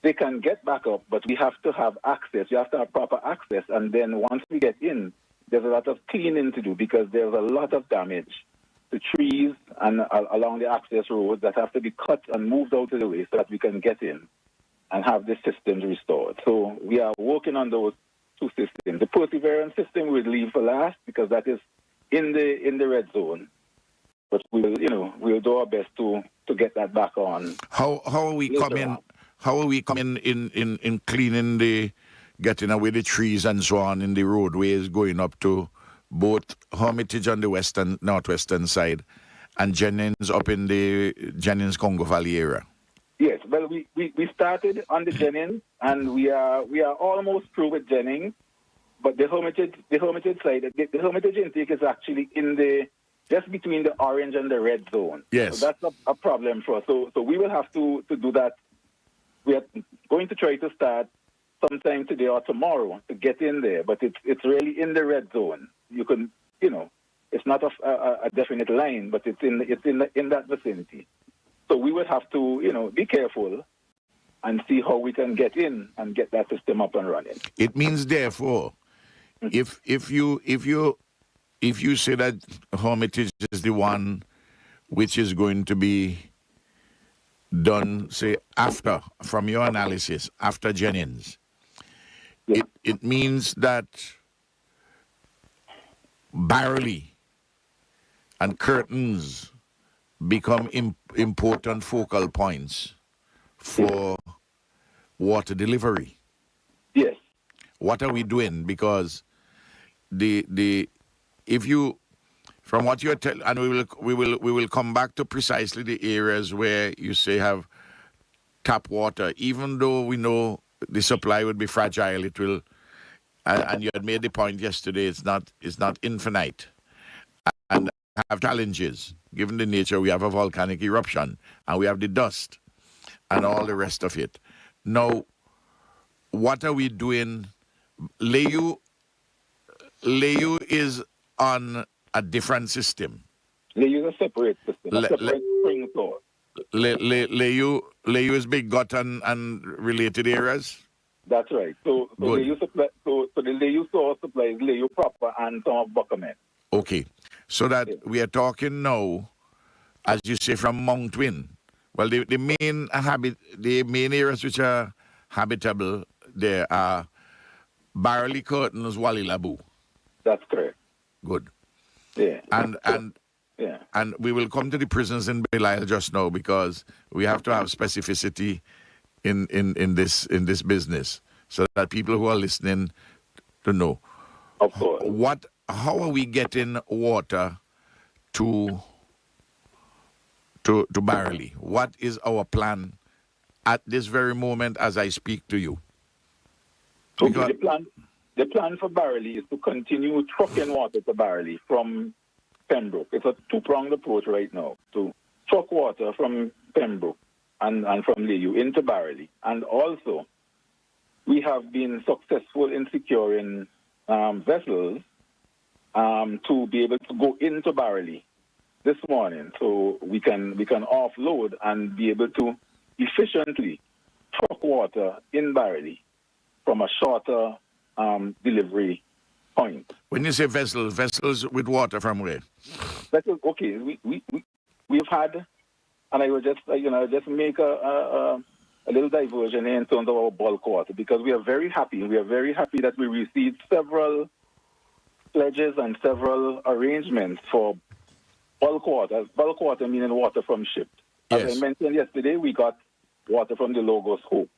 they can get back up, but we have to have access. You have to have proper access, and then once we get in, there's a lot of cleaning to do because there's a lot of damage to trees and along the access roads that have to be cut and moved out of the way so that we can get in. and have the systems restored. So we are working on those two systems. The Perseverance system we'll leave for last because that is in the red zone. But we'll do our best to get that back on. How are we coming? How are we coming in cleaning getting away the trees and so on in the roadways going up to both Hermitage on the northwestern side and Jennings up in the Jennings Congo Valley area? Yes, well, we started on the Jennings, and we are almost through with Jennings, but the Hermitage side, the Hermitage intake is actually just between the orange and the red zone. Yes. So that's a problem for us. So we will have to do that. We are going to try to start sometime today or tomorrow to get in there, but it's really in the red zone. You can, it's not a definite line, but it's in that vicinity. So we would have to, be careful and see how we can get in and get that system up and running. It means, therefore, if you say that Hermitage is the one which is going to be done, say, after, from your analysis, after Jennings, Yeah. it means that Barley and Curtains become important focal points for water delivery. Yes. What are we doing? Because if you, from what you're telling, and we will come back to precisely the areas where you say have tap water, even though we know the supply would be fragile, it will, and you had made the point yesterday, it's not infinite, and have challenges given the nature. We have a volcanic eruption, and we have the dust, and all the rest of it. Now, what are we doing? Leyu is on a different system. They use a separate system, a separate spring source. Leyu is Big Gut and related areas? That's right. So the Leyu source supplies Leyu proper and some of Buckaman. Okay. So that we are talking now, as you say, from Mount Win. Well, the main areas which are habitable there are Barley, Curtains, Walilabu. That's correct. Good. Yeah. And we will come to the prisons in Belial just now because we have to have specificity in this business so that people who are listening to know. Of course. How are we getting water to Barley? What is our plan at this very moment as I speak to you? Okay, the plan for Barley is to continue trucking water to Barley from Pembroke. It's a two-pronged approach right now to truck water from Pembroke and from Leyu into Barley. And also, we have been successful in securing vessels to be able to go into Barley this morning, so we can offload and be able to efficiently truck water in Barley from a shorter delivery point. When you say vessels with water from where? Vessels, okay, we've had, and I will just make a little diversion in terms of our bulk water, because we are very happy. We are very happy that we received several pledges and several arrangements for bulk water. Bulk water meaning water from ship. As Yes. I mentioned yesterday, we got water from the Logos Hope,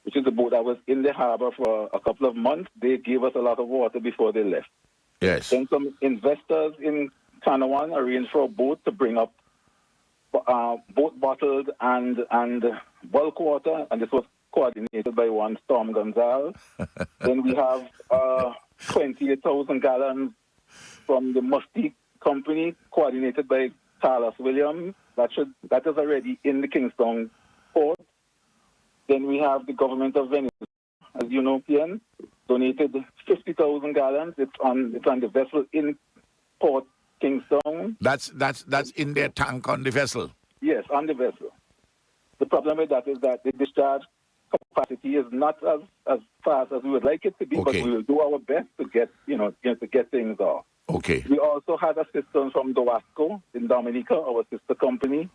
which is a boat that was in the harbor for a couple of months. They gave us a lot of water before they left. Yes. Then some investors in Kanawan arranged for a boat to bring up both bottled and bulk water, and this was coordinated by one Storm Gonzalez. Then we have 28,000 gallons from the Mustique Company, coordinated by Carlos Williams. That is already in the Kingston port. Then we have the government of Venice, as you know, PN, donated 50,000 gallons. It's on the vessel in Port Kingston. That's in their tank on the vessel. Yes, on the vessel. The problem with that is that the discharge capacity is not as fast as we would like it to be, Okay. but we will do our best to get things off. Okay. We also had assistance from Dowasco in Dominica, our sister company,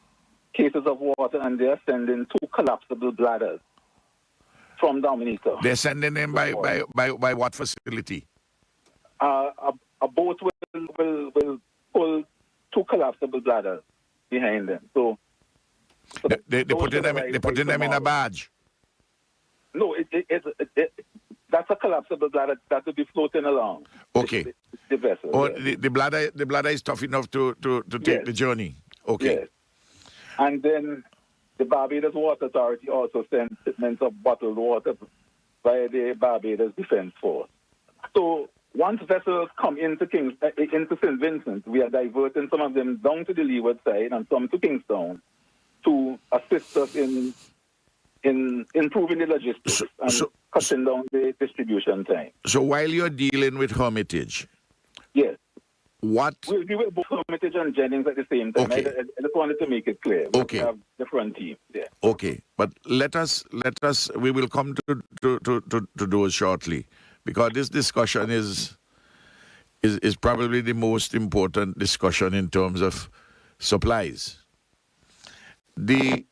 cases of water, and they are sending 2 collapsible bladders from Dominica. They're sending them by what facility? A boat will pull 2 collapsible bladders behind them. So They putting them in a barge. No, that's a collapsible bladder that will be floating along. Okay. The vessel. Or yes. the bladder is tough enough to take Yes. the journey. Okay. Yes. And then the Barbados Water Authority also sends shipments of bottled water via the Barbados Defense Force. So once vessels come into St. Vincent, we are diverting some of them down to the leeward side and some to Kingstown to assist us in improving the logistics and cutting down the distribution time. So while you're dealing with Hermitage, Yes. what? We'll deal with both Hermitage and Jennings at the same time. Okay. I just wanted to make it clear. Okay. We have different teams. Yeah. Okay, but let us. We will come to those shortly, because this discussion is probably the most important discussion in terms of supplies. The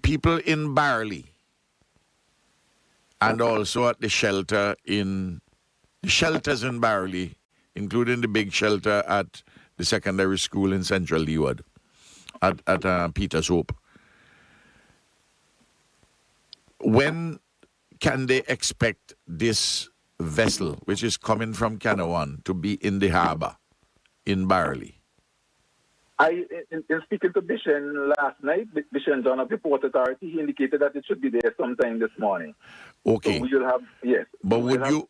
people in Barley and also at the shelters in Barley, including the big shelter at the secondary school in Central Leeward, at Peter's Hope. When can they expect this vessel, which is coming from Canawan, to be in the harbor in Barley? In speaking to Bishan last night, Bishan John of the Port Authority, he indicated that it should be there sometime this morning. Okay. So we will have, yes. But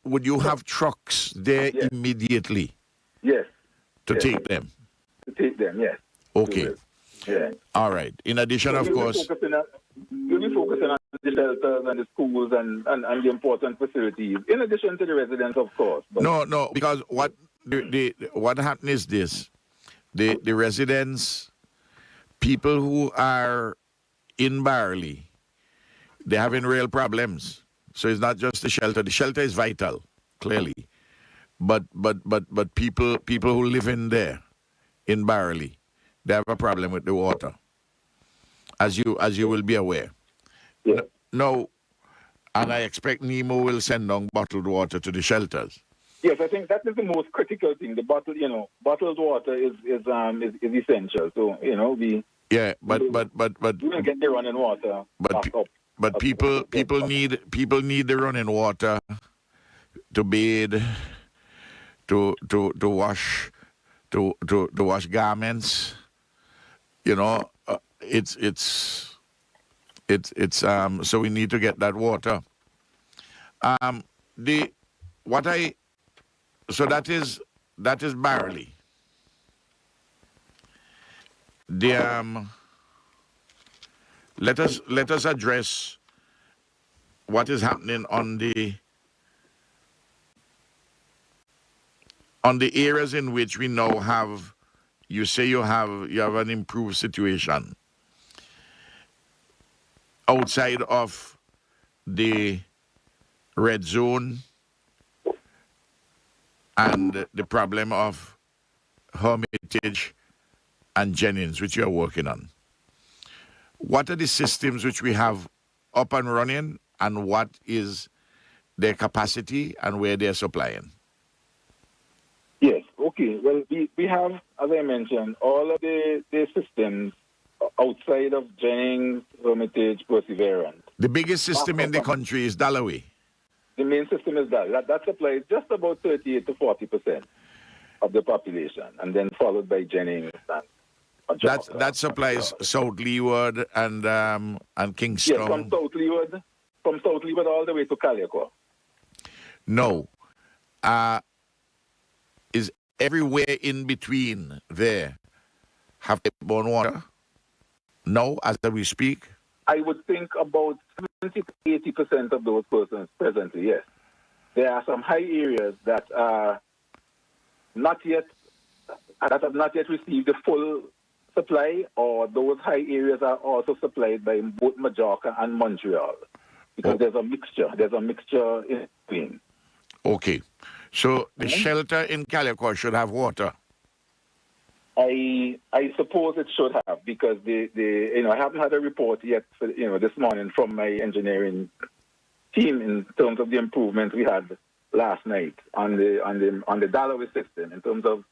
would you have trucks there Yes. immediately Yes. to Yes. take them? To take them, yes. Okay. Yeah. All right. In addition, of course. We'll be focusing on the shelters and the schools and the important facilities, in addition to the residents, of course. But No, because what happened is this. The residents, people who are in Barley, they're having real problems. So it's not just the shelter. The shelter is vital, clearly. But people who live in there, in Barley, they have a problem with the water, as you will be aware. yeah. No, and I expect NEMO will send down bottled water to the shelters. Yes, I think that is the most critical thing. The bottled water is essential. So we Yeah, but we will get the running water back up. But people need the running water to bathe, to wash, to wash garments. It's so we need to get that water. So that is Barley. Let us address what is happening on the areas in which we now have. You say you have an improved situation outside of the red zone and the problem of Hermitage and Jennings, which you are working on. What are the systems which we have up and running, and what is their capacity and where they're supplying? Yes, okay. Well, we have, as I mentioned, all of the systems outside of Jennings, Hermitage, Perseverance. The biggest system in the country is Dalloway. The main system is that supplies just about 38 to 40% of the population, and then followed by Jennings and That supplies South Leeward and Kingston. Yes, from South Leeward all the way to Calico. No. Is everywhere in between there have airborne water? No, as we speak? I would think about 70 to 80% of those persons presently, yes. There are some high areas that are that have not yet received the full supply, or those high areas are also supplied by both Majorca and Montreal, because there's a mixture in between. Okay. So the shelter in Calico should have water. I suppose it should have, because I haven't had a report yet for, this morning from my engineering team in terms of the improvements we had last night on the Dalloway system in terms of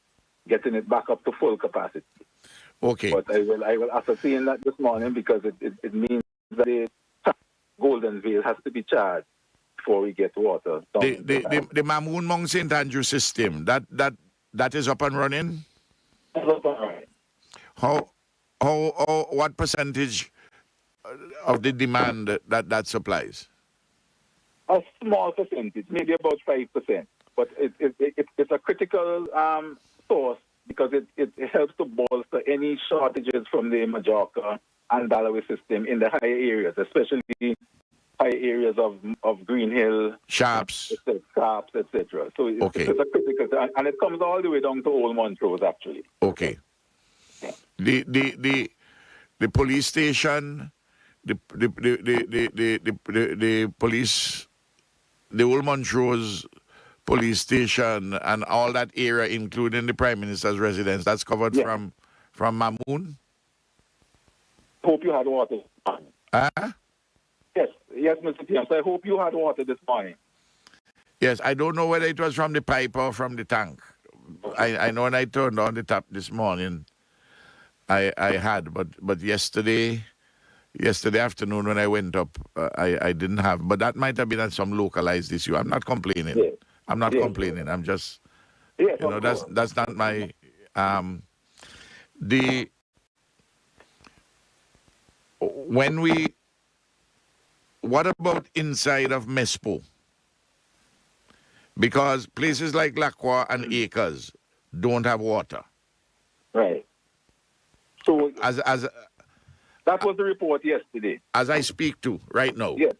getting it back up to full capacity. Okay. But I will ascertain that this morning, because it means that the Golden Vale has to be charged before we get water. The Mamoon Mount St. Andrew system, that is up and running? What percentage of the demand that supplies? A small percentage, maybe about 5%. But it's a critical source, because it helps to bolster any shortages from the Majorca and Dalloway system in the higher areas, especially high areas of Green Hill, Sharps, etc. So it's a critical, and it comes all the way down to Old Montrose, actually. Okay. Yeah. The police station, the police, the Old Montrose police station, and all that area, including the Prime Minister's residence, that's covered from Mamoon? Hope you had water. Yes, Mr. PM. So I hope you had water this morning. Yes, I don't know whether it was from the pipe or from the tank. I know when I turned on the tap this morning, I had, but yesterday afternoon when I went up, I didn't have. But that might have been some localized issue. I'm not complaining. Yes. I'm not complaining. I'm just, that's not my, what about inside of Mespo? Because places like Lacroix and Acres don't have water. Right. So as that was the report yesterday. As I speak to right now. Yes.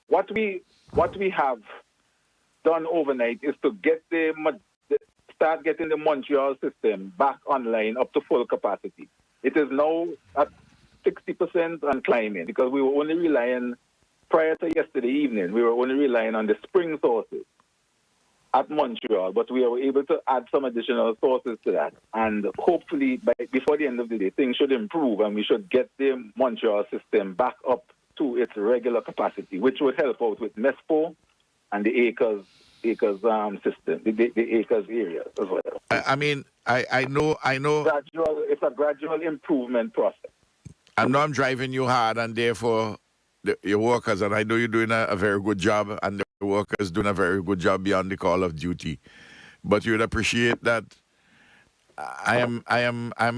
What we have done overnight is to start getting the Montreal system back online up to full capacity. It is now at 60% and climbing, because we were only relying, prior to yesterday evening, we were only relying on the spring sources at Montreal, but we were able to add some additional sources to that. And hopefully, before the end of the day, things should improve, and we should get the Montreal system back up to its regular capacity, which would help out with Mespo and the Acres system, the Acres area as well. I know. It's a gradual improvement process. I know I'm driving you hard, and therefore your workers, and I know you're doing a very good job, and the workers doing a very good job beyond the call of duty. But you'd appreciate that I'm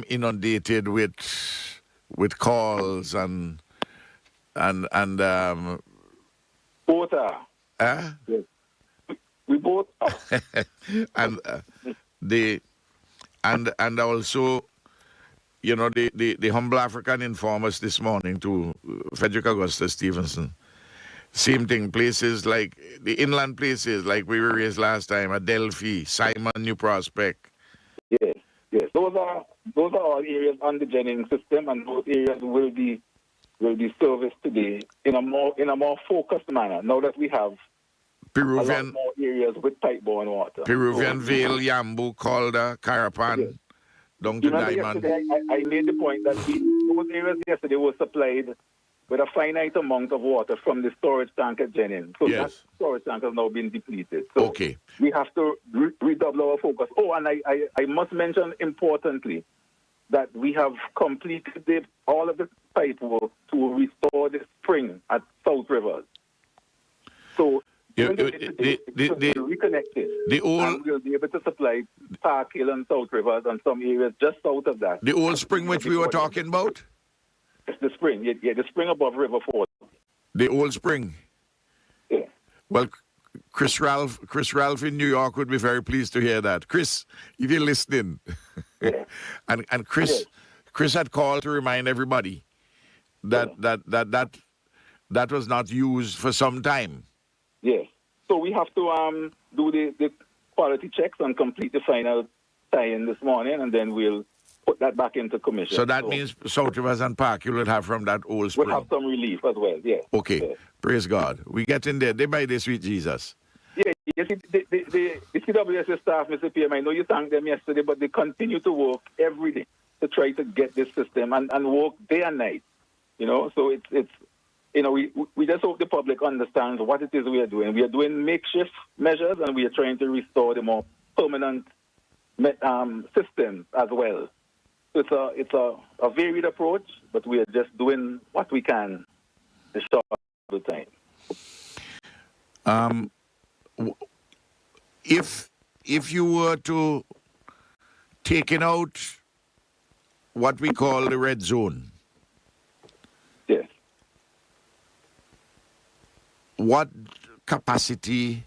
inundated with calls and both are. Yes. We both are. and also, the humble African informers this morning to Frederick Augustus Stevenson. Same thing, places like the inland places like we were raised last time, Adelphi, Simon, New Prospect. Yes. Those are all areas on the Jennings system, and those areas will be serviced today in a more focused manner. Now that we have Peruvian, a lot more areas with pipe-borne water. Peruvian Vale, Yambu, Calder, Carapan, down to Diamond. Yesterday I made the point that those areas yesterday were supplied with a finite amount of water from the storage tank at Jennings. So that storage tank has now been depleted. So we have to redouble our focus. Oh, and I must mention importantly that we have completed all of the pipe work to restore the spring at South Rivers. So reconnected. And we'll be able to supply Park Hill and South Rivers and some areas just south of that. The old spring which we were talking about? It's the spring, the spring above River Ford. The old spring? Yeah. Well, Chris Ralph in New York would be very pleased to hear that. Chris, if you're listening. Yeah. and Chris had called to remind everybody that was not used for some time. Yes. So we have to do the quality checks and complete the final tie-in this morning, and then we'll put that back into commission. So that means South Rivers and Park you will have from that old spring. We'll have some relief as well, yeah. Okay. Yeah. Praise God. We get in there day by day, sweet Jesus. Yeah. You see, the CWSA staff, Mr. PM, I know you thanked them yesterday, but they continue to work every day to try to get this system and work day and night. So it's we just hope the public understands what it is we are doing. We are doing makeshift measures, and we are trying to restore the more permanent systems as well. So it's a varied approach, but we are just doing what we can to short the time. If you were to taking out what we call the red zone, yes, what capacity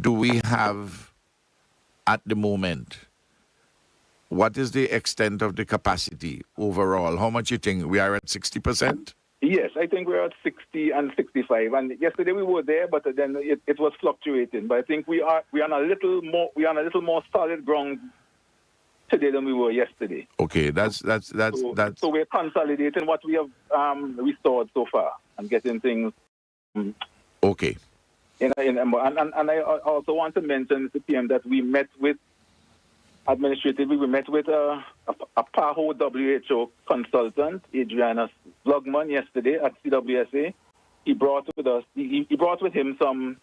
do we have at the moment? What is the extent of the capacity overall? How much you think? We are at 60%? Yes, I think we're at 60 and 65. And yesterday we were there, but then it was fluctuating. But I think we are on a little more solid ground today than we were yesterday. Okay, that's. So we're consolidating what we have restored so far and getting things. Okay. And I also want to mention, Mr. PM, that we met with administratively, we met with a PAHO WHO consultant, Adriana Vlogman, yesterday at CWSA. He brought with him some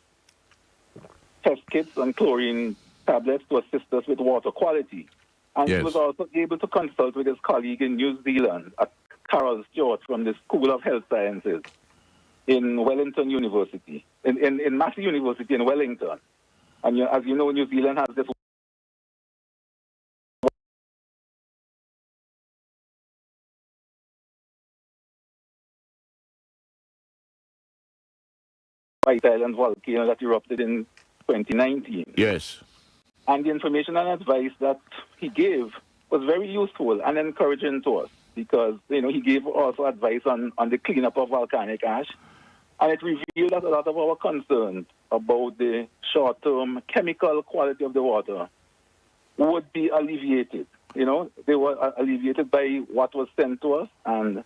test kits and chlorine tablets to assist us with water quality. And yes. He was also able to consult with his colleague in New Zealand, Carol Stewart, from the School of Health Sciences in Wellington University, in Massey University in Wellington. And as you know, New Zealand has this White Island volcano that erupted in 2019. Yes. And the information and advice that he gave was very useful and encouraging to us because, he gave also advice on the cleanup of volcanic ash. And it revealed that a lot of our concerns about the short-term chemical quality of the water would be alleviated. They were alleviated by what was sent to us, and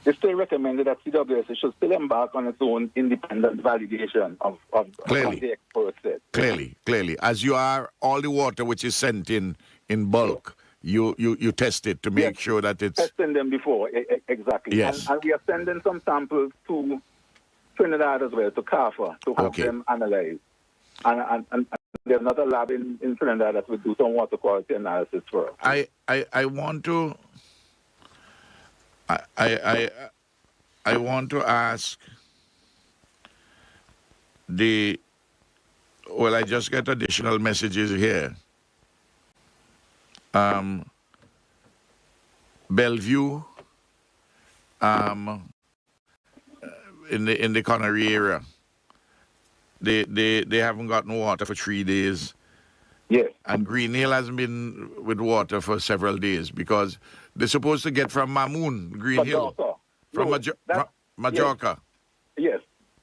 they still recommended that CWSA should still embark on its own independent validation of what the experts said. Clearly. As you are, all the water which is sent in bulk, you test it to make sure that it's... Testing them before, exactly. Yes. And we are sending some samples to Trinidad as well, to CAFA, to have them analyzed. And there's another lab in Trinidad that will do some water quality analysis for us. I want to... I want to ask I just get additional messages here. Bellevue, in the Connery area, they haven't gotten water for 3 days. Yes. And Green Hill hasn't been with water for several days because they're supposed to get from Mamoon, Green Hill. From Majorca. Yes,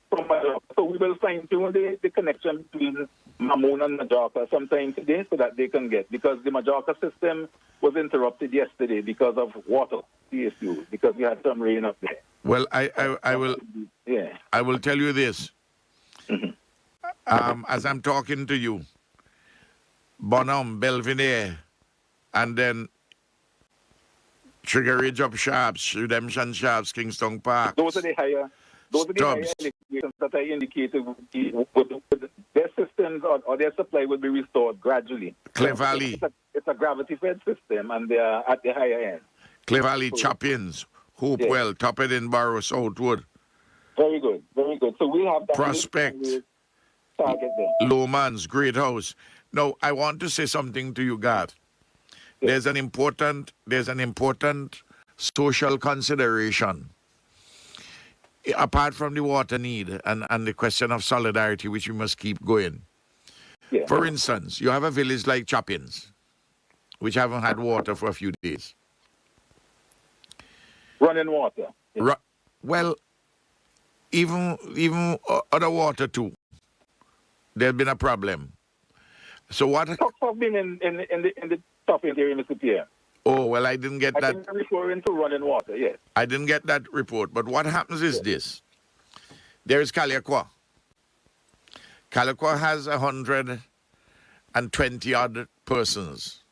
from Majorca. So we will fine-tune the connection between Mamoon and Majorca sometime today so that they can get, because the Majorca system was interrupted yesterday because of water issues, because we had some rain up there. Well, I will tell you this. Mm-hmm. As I'm talking to you, Bonham, Belvedere, and then Trigger Ridge up Sharps, Redemption Sharps, Kingston Park. Those are the higher elevations that I indicated. Their systems or their supply will be restored gradually. Clay Valley. It's a gravity-fed system, and they are at the higher end. Clay Valley, Chapins, Hopewell, Top Edinburgh, Southwood. Very good, very good. So we'll have that. Prospect, target them. Lomans, Great House. Now, I want to say something to you, Garth. There's an important social consideration apart from the water need and the question of solidarity, which we must keep going. Yeah. For instance, you have a village like Chapins, which haven't had water for a few days. Running water. Yeah. Well, even other water too. There's been a problem. So what? Talks have been in the top area, Mr. Pierre. Oh, well, I didn't get that. I think you're referring to running water, yes. I didn't get that report. But what happens is this. There is Kaliakwa. Calico has 120 odd persons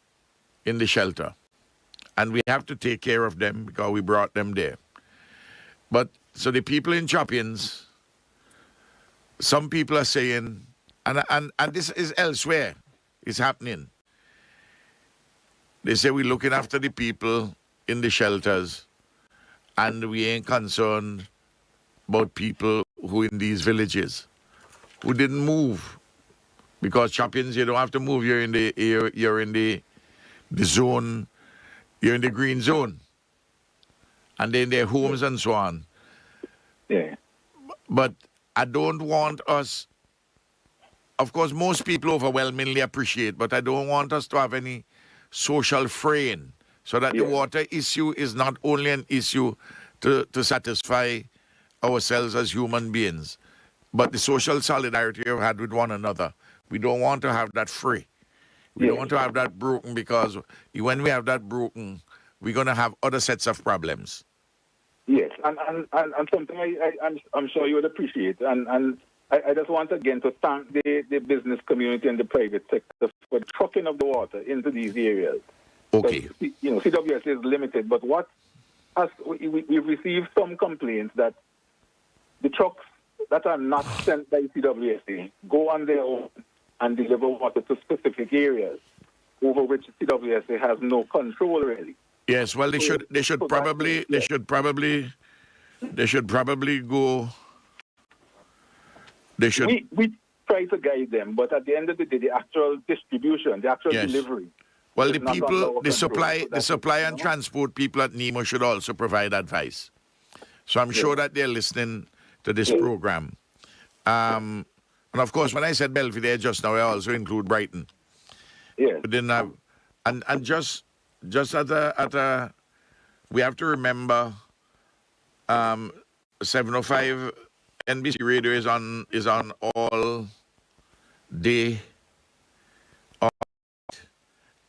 in the shelter. And we have to take care of them because we brought them there. But so the people in Choppins, some people are saying, and this is elsewhere, it's happening. They say we're looking after the people in the shelters and we ain't concerned about people who in these villages who didn't move. Because Choppins, you don't have to move. You're in the zone, you're in the green zone. And then their homes and so on. Yeah. But I don't want us, of course, most people overwhelmingly appreciate, but I don't want us to have any social fraying so that the water issue is not only an issue to satisfy ourselves as human beings, but the social solidarity we've had with one another. We don't want to have that fray. We don't want to have that broken because when we have that broken, we're going to have other sets of problems. Yes, and something I'm sure you would appreciate. And I just want again to thank the business community and the private sector for trucking of the water into these areas. Okay. You know, CWS is limited, but we've received some complaints that the trucks that are not sent by CWSA go on their own and deliver water to specific areas over which CWSA has no control really. Yes, well, they should probably go. They should. We try to guide them, but at the end of the day, the actual distribution, the actual delivery. Well, the people, the supply and transport people at NEMO should also provide advice. So I'm sure that they're listening to this program. And of course, when I said Belvedere just now, I also include Brighton. Yes. We didn't have, and just we have to remember, 705 NBC radio is on all day,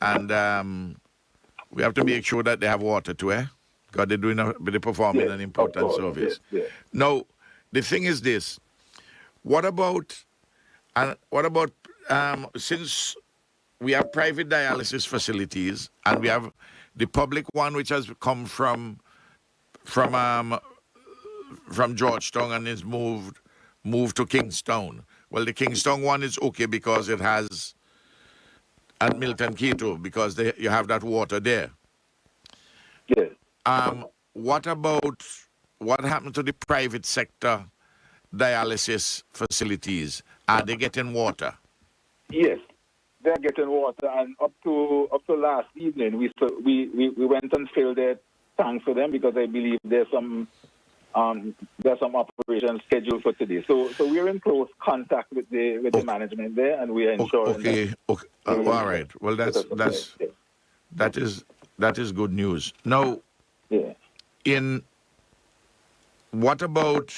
and we have to make sure that they have water too, because they're performing an important service. Now, the thing is this: what about since we have private dialysis facilities and we have the public one which has come from Georgetown and is moved to Kingstown. Well, the Kingstown one is okay because it has at Milton Keyto because you have that water there. Yes. What happened to the private sector dialysis facilities? Are they getting water? Yes, they're getting water, and up to last evening, we went and filled their tanks for them because I believe there's some operations scheduled for today. So we're in close contact with the management there, and we are ensuring. Okay. All right. Well, that is good news. Now, what about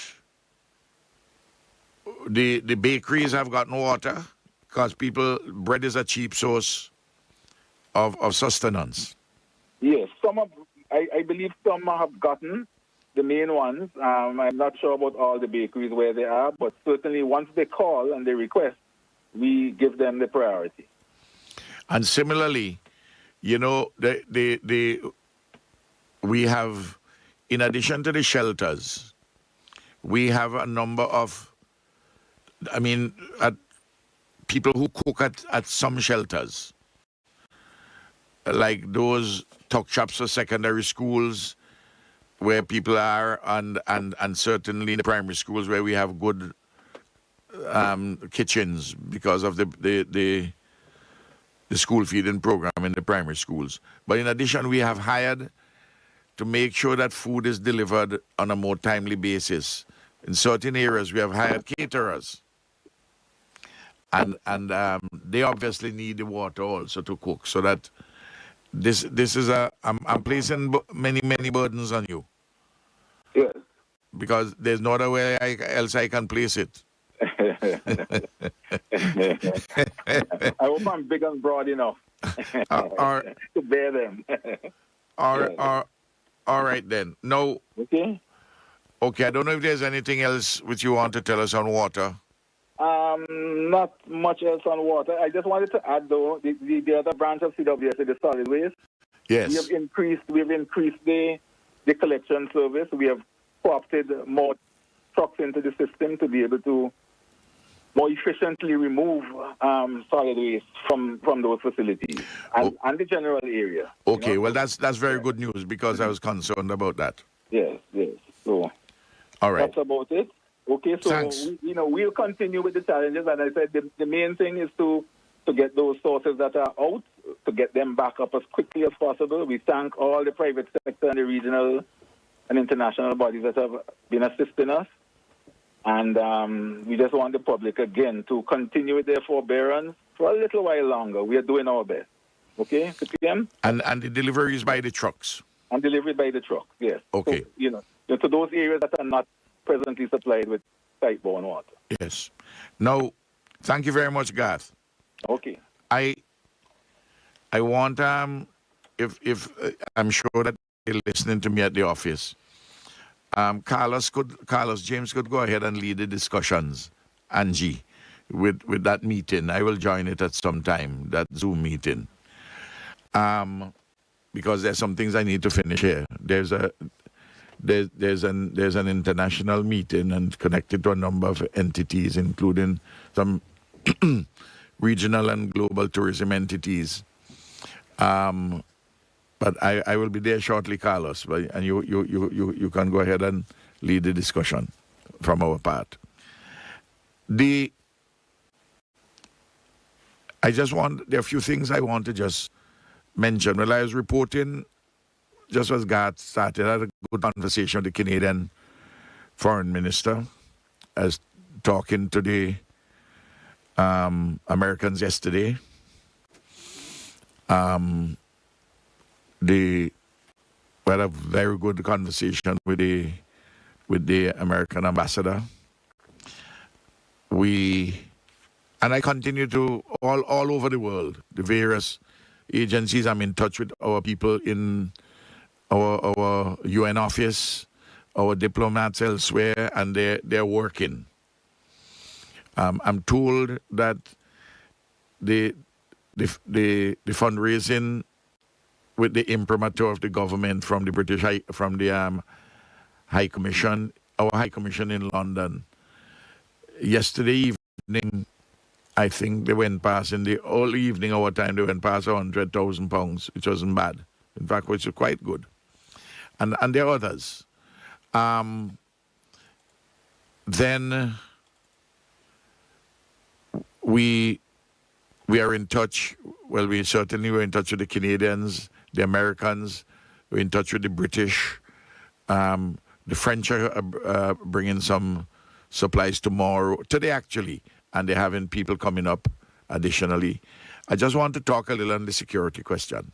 the bakeries have gotten water? Because bread is a cheap source of sustenance. Yes, I believe some have gotten the main ones. I'm not sure about all the bakeries where they are, but certainly once they call and they request, we give them the priority. And similarly, you know, we have, in addition to the shelters, we have a number of, people who cook at some shelters, like those tuck shops for secondary schools where people are, and certainly in the primary schools where we have good kitchens because of the school feeding program in the primary schools. But in addition, we have hired to make sure that food is delivered on a more timely basis. In certain areas, we have hired caterers. And they obviously need the water also to cook. So that this is I'm placing many burdens on you. Yes. Because there's no other way else I can place it. I hope I'm big and broad enough to bear them. All right then. No. Okay. Okay. I don't know if there's anything else which you want to tell us on water. Not much else on water. I just wanted to add, though, the other branch of CWSA, the solid waste. Yes. We have increased the collection service. We have co-opted more trucks into the system to be able to more efficiently remove solid waste from those facilities and the general area. Okay, well, that's very good news because I was concerned about that. Yes. So all right. that's about it. Okay, so Thanks. we'll continue with the challenges. And I said the main thing is to get those sources that are out, to get them back up as quickly as possible. We thank all the private sector and the regional and international bodies that have been assisting us. And we just want the public, again, to continue with their forbearance for a little while longer. We are doing our best. Okay, PM? And the delivery is by the trucks? And delivered by the trucks, yes. Okay. So, to those areas that are not presently supplied with pipe-borne water. Yes. Now, thank you very much, Garth. Okay. I want, if I'm sure that they're listening to me at the office, Carlos James could go ahead and lead the discussions, Angie, with that meeting. I will join it at some time, that Zoom meeting. Because there's some things I need to finish here. There's an international meeting and connected to a number of entities, including some regional and global tourism entities. But I will be there shortly, Carlos, and you can go ahead and lead the discussion from our part. There are a few things I want to just mention. Well, I was reporting, just as Garth started, I had a good conversation with the Canadian Foreign Minister. I was talking to the Americans yesterday. We had a very good conversation with the American ambassador. And I continue to all over the world, the various agencies. I'm in touch with our people in our UN office, our diplomats elsewhere, and they're working. I'm told that the fundraising with the imprimatur of the government from the High Commission, our High Commission in London. Yesterday evening, I think they went past, in the early evening our time, they went past £100,000, which wasn't bad. In fact, which was quite good. And there are others. Then we are in touch. Well, we certainly were in touch with the Canadians, the Americans. We're in touch with the British. The French are bringing some supplies today actually, and they're having people coming up additionally. I just want to talk a little on the security question.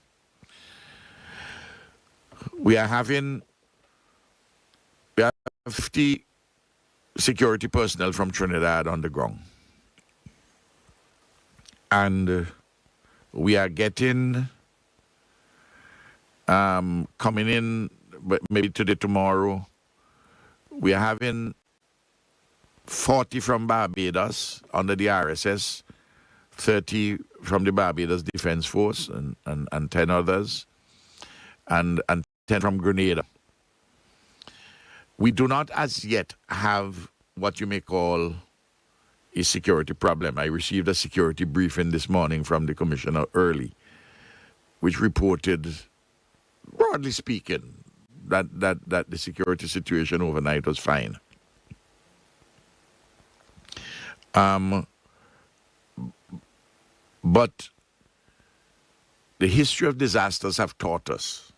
We have 50 security personnel from Trinidad on the ground. And we are getting, coming in, but maybe today, tomorrow, we are having 40 from Barbados under the RSS, 30 from the Barbados Defense Force, and 10 others, and 10 from Grenada. We do not as yet have what you may call a security problem. I received a security briefing this morning from the Commissioner early, which reported, broadly speaking, that the security situation overnight was fine. But the history of disasters have taught us,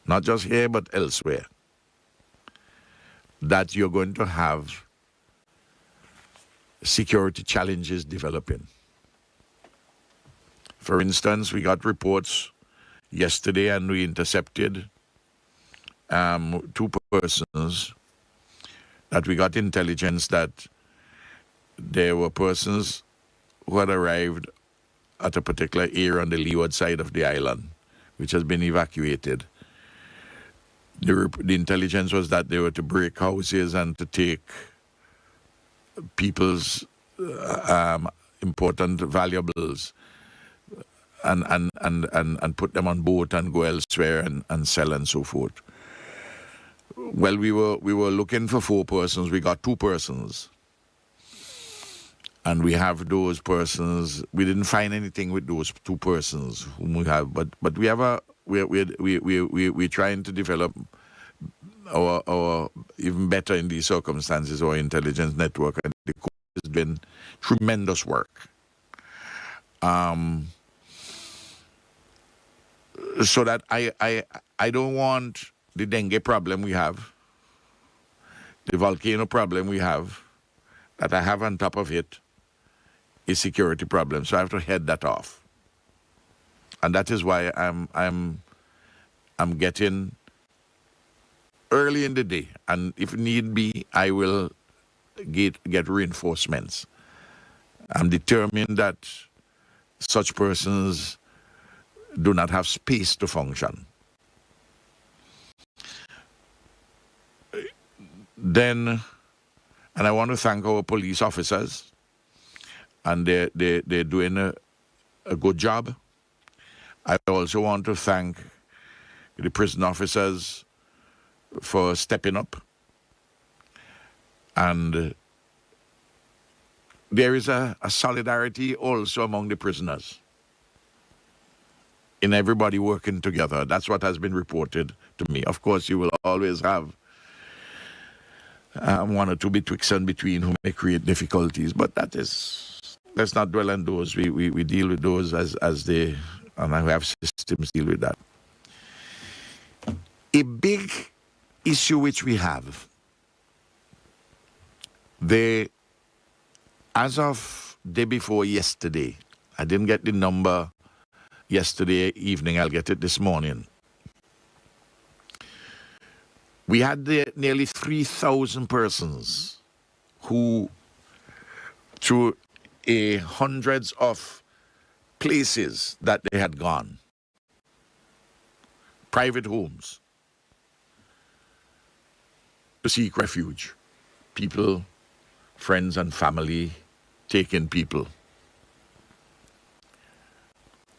not just here but elsewhere, that you're going to have security challenges developing. For instance, we got reports yesterday and we intercepted 2 persons that we got intelligence that there were persons who had arrived at a particular area on the leeward side of the island, which has been evacuated. The intelligence was that they were to break houses and to take people's important valuables and put them on boat and go elsewhere and sell and so forth. Well, we were looking for 4 persons. We got 2 persons. And we have those persons. We didn't find anything with those 2 persons whom we have, but we have we're trying to develop our even better in these circumstances, our intelligence network, and the court has been tremendous work. So that I don't want the dengue problem we have, the volcano problem we have, that I have on top of it, is security problem. So I have to head that off. And that is why I'm getting early in the day, and if need be, I will get reinforcements. I'm determined that such persons do not have space to function. Then, and I want to thank our police officers, and they're doing a good job. I also want to thank the prison officers for stepping up. And there is a solidarity also among the prisoners in everybody working together. That's what has been reported to me. Of course, you will always have 1 or 2 betwixt and between who may create difficulties, but let's not dwell on those. We deal with those as they, and I have systems deal with that. A big issue which we have, as of day before yesterday, I didn't get the number yesterday evening, I'll get it this morning. We had nearly 3,000 persons who, through hundreds of places that they had gone, private homes, to seek refuge. People, friends and family, taking people.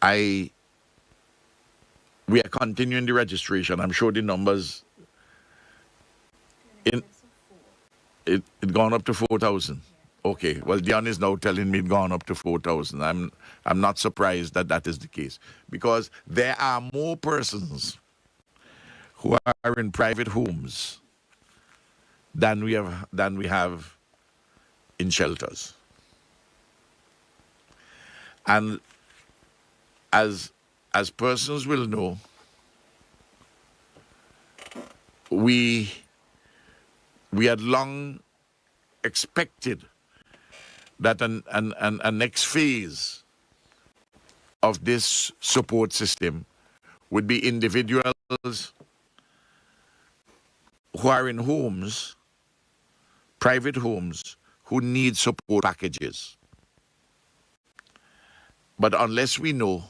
We are continuing the registration. I'm sure the numbers it gone up to 4,000. Okay, well, Dion is now telling me it gone up to 4,000. I'm not surprised that that is the case, because there are more persons who are in private homes than we have in shelters. And as persons will know, we had long expected that a next phase of this support system would be individuals who are in homes, private homes, who need support packages. But unless we know,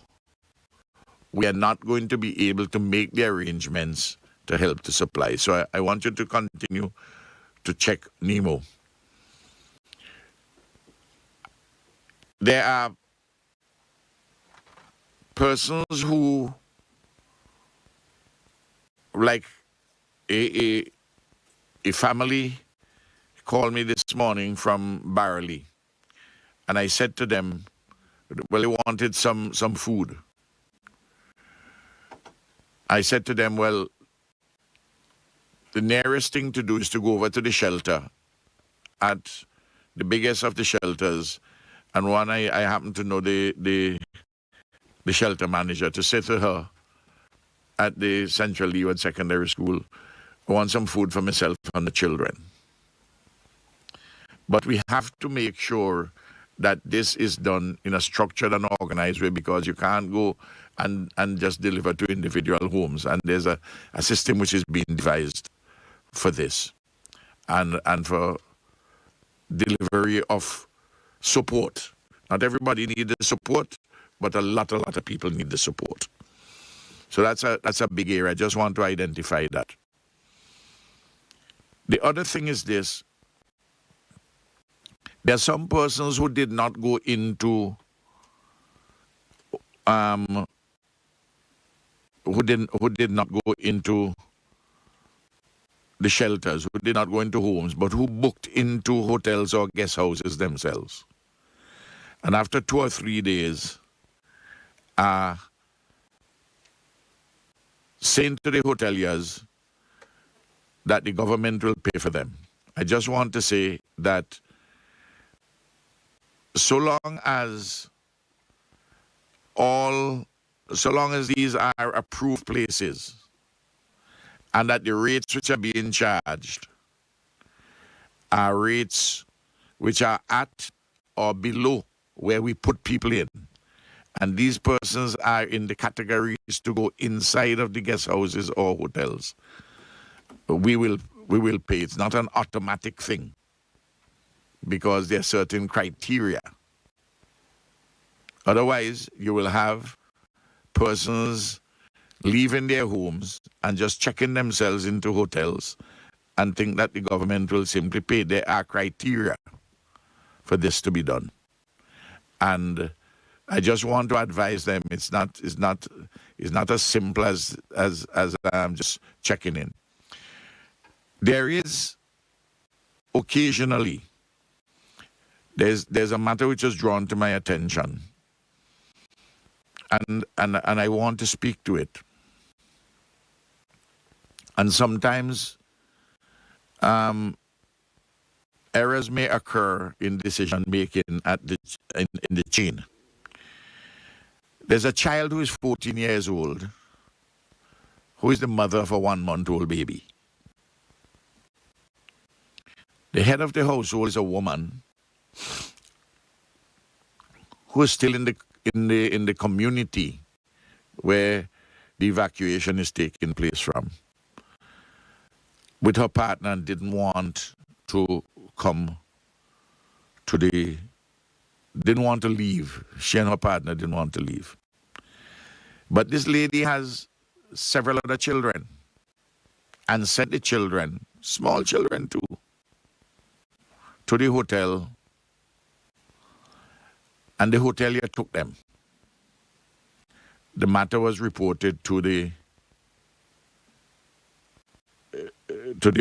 we are not going to be able to make the arrangements to help to supply. So I want you to continue to check NEMO. There are persons who, like a family called me this morning from Barley, and I said to them, well, they wanted some food. I said to them, well, the nearest thing to do is to go over to the shelter, at the biggest of the shelters, and one I happen to know the shelter manager, to say to her at the Central Leeward Secondary School, I want some food for myself and the children. But we have to make sure that this is done in a structured and organized way, because you can't go and just deliver to individual homes. And there's a system which is being devised for this, and for delivery of support. Not everybody needs the support, but a lot of people need the support. So that's a big area. I just want to identify that. The other thing is this: There are some persons who did not go into who did not go into the shelters, who did not go into homes, but who booked into hotels or guest houses themselves. And after 2 or 3 days, saying to the hoteliers that the government will pay for them. I just want to say that so long as these are approved places and that the rates which are being charged are rates which are at or below where we put people in, and these persons are in the categories to go inside of the guest houses or hotels, we will pay. It's not an automatic thing because there are certain criteria. Otherwise, you will have persons leaving their homes and just checking themselves into hotels and think that the government will simply pay. There are criteria for this to be done. And I just want to advise them, it's not as simple as just checking in. There is occasionally, there's a matter which is drawn to my attention, and I want to speak to it. And sometimes errors may occur in decision making in the chain. There's a child who is 14 years old, who is the mother of a 1-month-old baby. The head of the household is a woman who is still in the community where the evacuation is taking place from, with her partner, and didn't want to leave. She and her partner didn't want to leave. But this lady has several other children and sent the children, small children too, to the hotel, and the hotelier took them. The matter was reported to the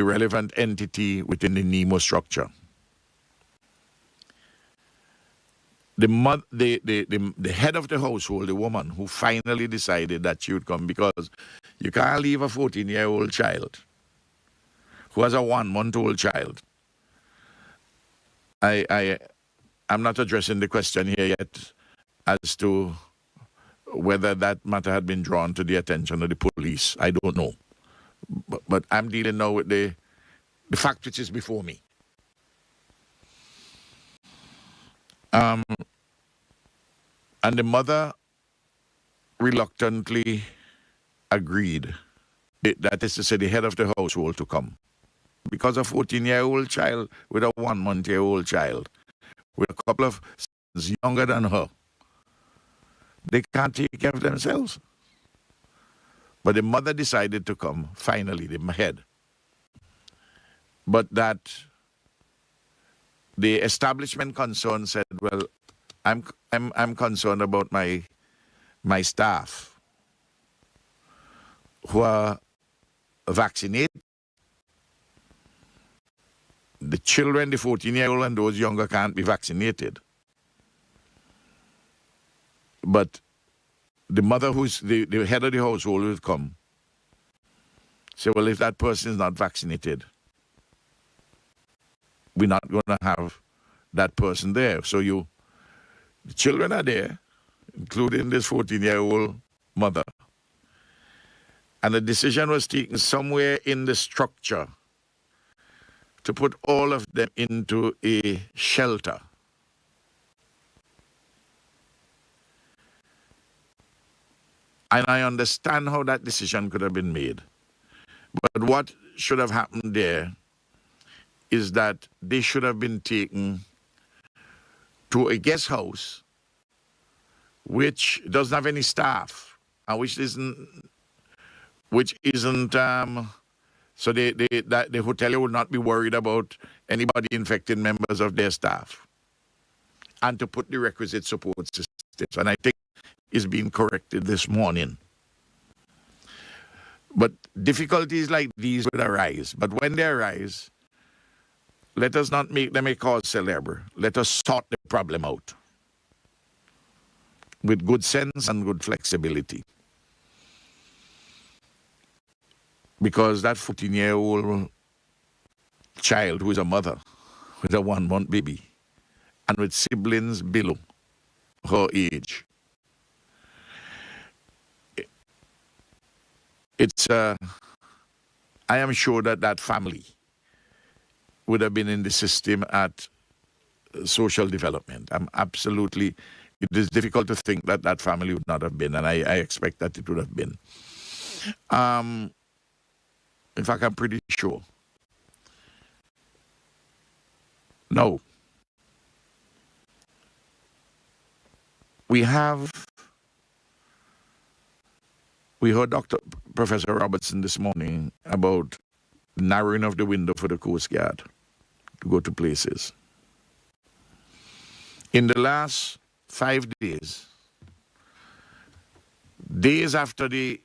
relevant entity within the NEMO structure. The head of the household, the woman who finally decided that she would come, because you can't leave a 14-year-old child who has a 1-month-old child. I'm not addressing the question here yet as to whether that matter had been drawn to the attention of the police. I don't know. But I'm dealing now with the fact which is before me. And the mother reluctantly agreed, that is to say, the head of the household, to come. Because a 14-year-old child with a 1-month-old child, with a couple of sons younger than her, they can't take care of themselves. But the mother decided to come, finally, the head. But that the establishment concerned said, well, I'm concerned about my staff who are vaccinated. The children, the 14-year-old and those younger, can't be vaccinated. But the mother, who's the head of the household, would come. Say, well, if that person is not vaccinated, we're not going to have that person there. So the children are there, including this 14-year-old mother. And the decision was taken somewhere in the structure to put all of them into a shelter. And I understand how that decision could have been made. But what should have happened there is that they should have been taken to a guest house which doesn't have any staff and which isn't so the hotelier would not be worried about anybody infecting members of their staff. and to put the requisite support systems. And I think it's being corrected this morning. But difficulties like these will arise. But when they arise, let us not make them a cause célèbre. Let us sort the problem out with good sense and good flexibility. Because that 14-year-old child who is a mother with a 1-month baby and with siblings below her age, I am sure that family would have been in the system at social development. It is difficult to think that family would not have been, and I expect that it would have been. In fact, I'm pretty sure. No. We heard Professor Robertson this morning about narrowing of the window for the Coast Guard to go to places. In the last 5 days after the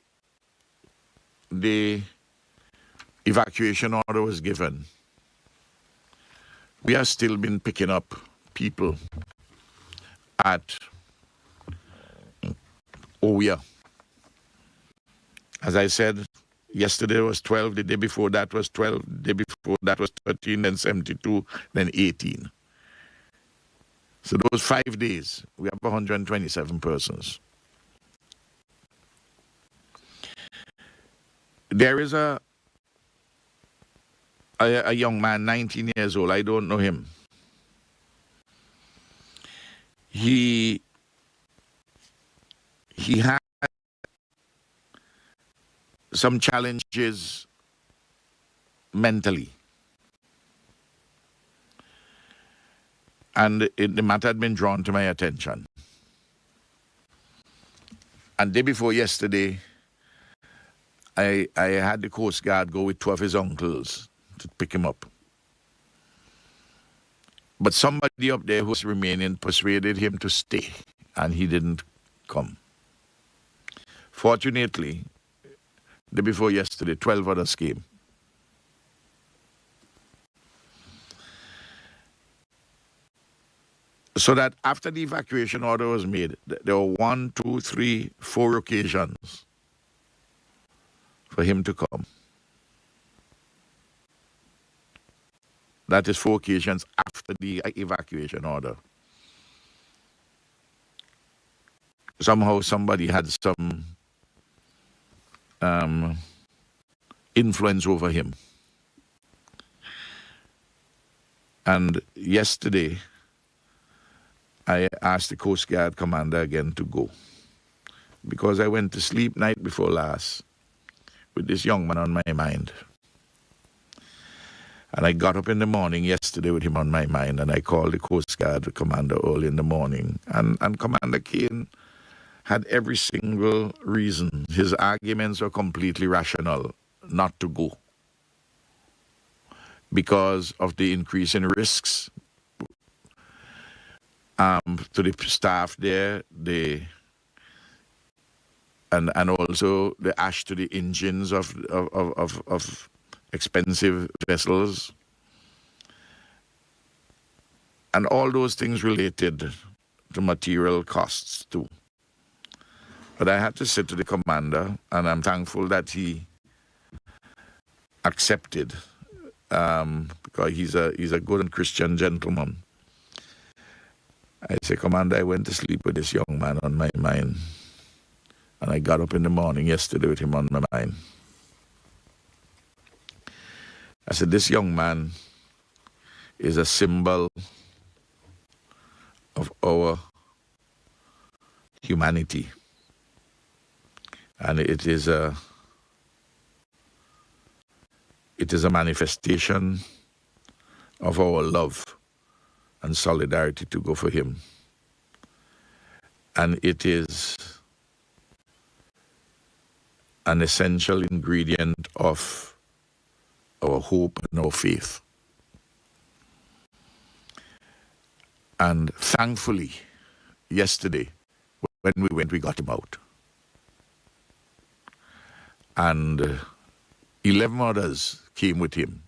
evacuation order was given, we have still been picking up people at Oya. As I said, yesterday was 12, the day before that was 12, the day before that was 13, then 72, then 18. So those 5 days, we have 127 persons. There is a young man, 19 years old, I don't know him. He had some challenges mentally. And the matter had been drawn to my attention. And day before yesterday, I had the Coast Guard go with 2 of his uncles to pick him up. But somebody up there who was remaining persuaded him to stay, and he didn't come. Fortunately, the day before yesterday, 12 others came. So that after the evacuation order was made, there were 1, 2, 3, 4 occasions for him to come. That is 4 occasions after the evacuation order. Somehow somebody had some influence over him. And yesterday, I asked the Coast Guard commander again to go, because I went to sleep night before last with this young man on my mind. And I got up in the morning yesterday with him on my mind, and I called the Coast Guard commander early in the morning. And Commander Kane had every single reason. His arguments were completely rational not to go because of the increase in risks to the staff there, and also the ash to the engines of expensive vessels, and all those things related to material costs too. But I had to say to the commander, and I'm thankful that he accepted, because he's a good and Christian gentleman. I said, Commander, I went to sleep with this young man on my mind, and I got up in the morning yesterday with him on my mind. I said, this young man is a symbol of our humanity. And it is a manifestation of our love and solidarity to go for him. And it is an essential ingredient of our hope and our faith. And thankfully, yesterday, when we went, we got him out. And 11 others came with him.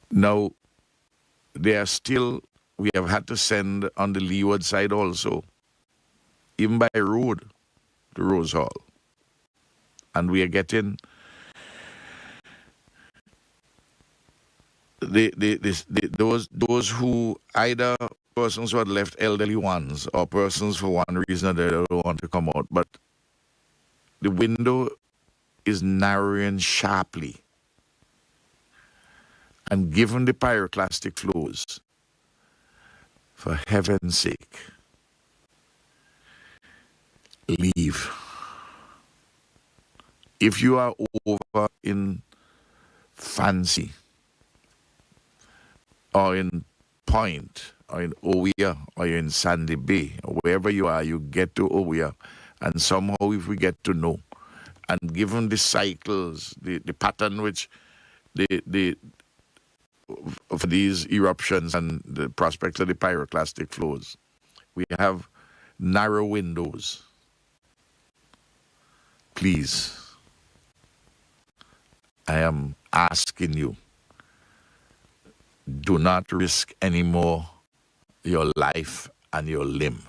Now, they are still, we have had to send on the leeward side also, even by road, to Rose Hall. And we are getting those who, either persons who had left elderly ones or persons for one reason or the other don't want to come out. But the window is narrowing sharply. And given the pyroclastic flows, for heaven's sake, leave. If you are over in Fancy, or in Point, or in Owea, or in Sandy Bay, or wherever you are, you get to Owea, and somehow if we get to know, and given the cycles, the pattern which of these eruptions and the prospects of the pyroclastic flows, we have narrow windows. Please, I am asking you, do not risk anymore your life and your limb.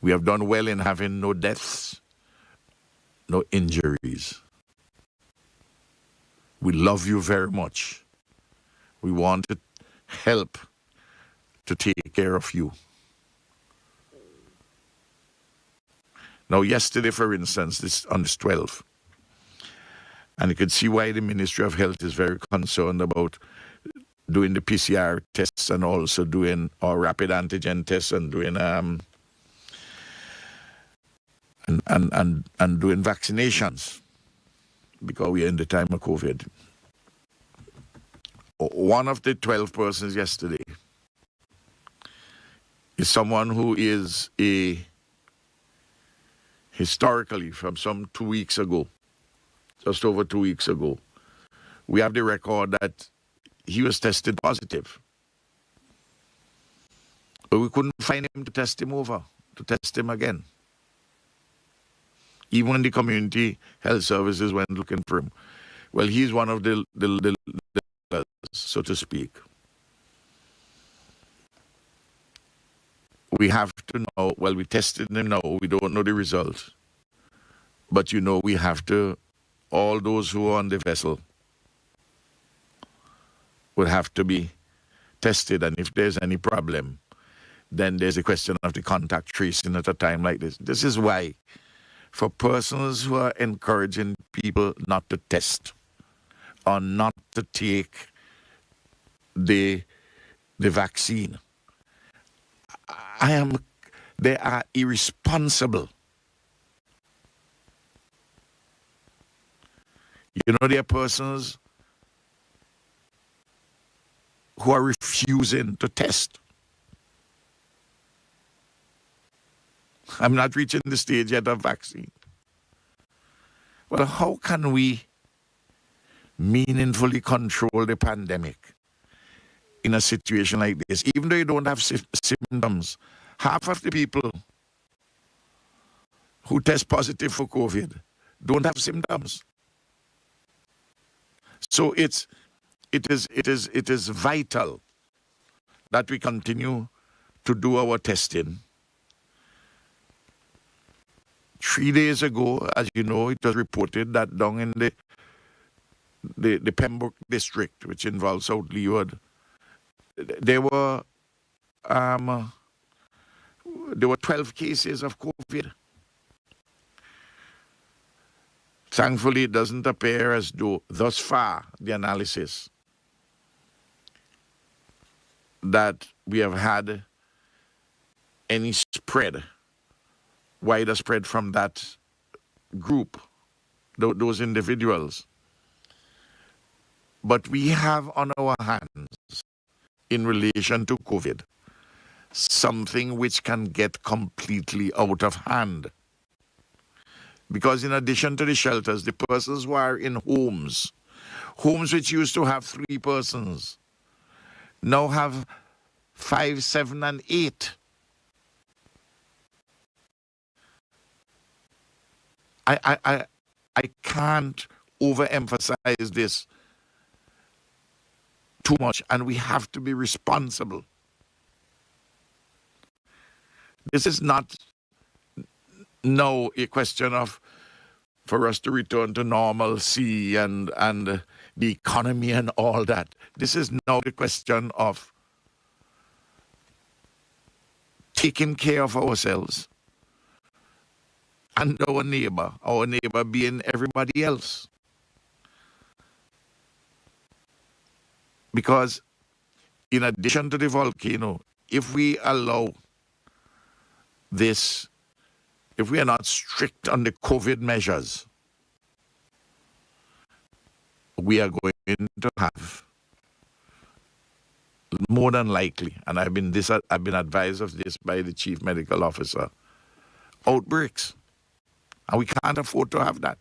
We have done well in having no deaths, no injuries. We love you very much. We want to help to take care of you. Now, yesterday, for instance, on this 12th, and you could see why the Ministry of Health is very concerned about doing the PCR tests and also doing our rapid antigen tests and doing and doing vaccinations, because we are in the time of COVID. One of the 12 persons yesterday is someone who is historically, from some 2 weeks ago, just over 2 weeks ago, we have the record that he was tested positive. But we couldn't find him to test him again. Even when the community health services went looking for him. Well, he's one of the so to speak. We have to know, well, we tested him now, we don't know the results. But we have to, all those who are on the vessel would have to be tested, and if there's any problem, then there's a question of the contact tracing at a time like this. This is why, for persons who are encouraging people not to test or not to take the vaccine, they are irresponsible. There are persons who are refusing to test. I'm not reaching the stage yet of vaccine. Well, how can we meaningfully control the pandemic in a situation like this? Even though you don't have symptoms, half of the people who test positive for COVID don't have symptoms. So it is vital that we continue to do our testing. 3 days ago, as you know, it was reported that down in the Pembroke district, which involves South Leeward, there were 12 cases of COVID. Thankfully, it doesn't appear as though, thus far, the analysis, that we have had any spread, wider spread from that group, those individuals. But we have on our hands, in relation to COVID, something which can get completely out of hand. Because in addition to the shelters, the persons who are in homes which used to have 3 persons, now have 5, 7, and 8. I can't overemphasize this too much, and we have to be responsible. This is not now a question of for us to return to normalcy and the economy and all that. This is now the question of taking care of ourselves and our neighbor being everybody else. Because in addition to the volcano, if we allow this, if we are not strict on the COVID measures, we are going to have, more than likely, and I've been advised of this by the chief medical officer, outbreaks. And we can't afford to have that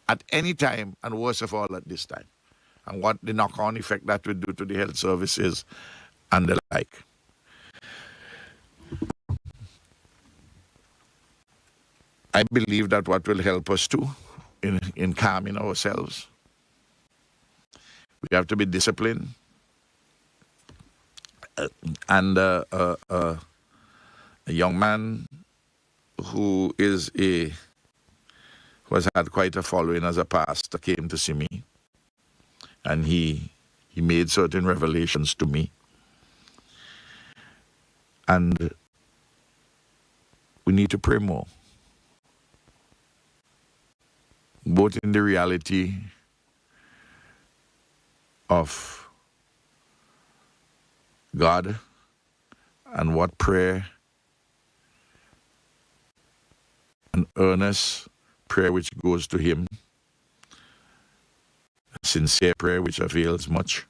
at any time, and worst of all at this time. And what the knock-on effect that would do to the health services and the like. I believe that what will help us too in calming ourselves, we have to be disciplined. And a young man who has had quite a following as a pastor came to see me, and he made certain revelations to me. And we need to pray more, both in the reality of God and what prayer, an earnest prayer which goes to Him, a sincere prayer which avails much.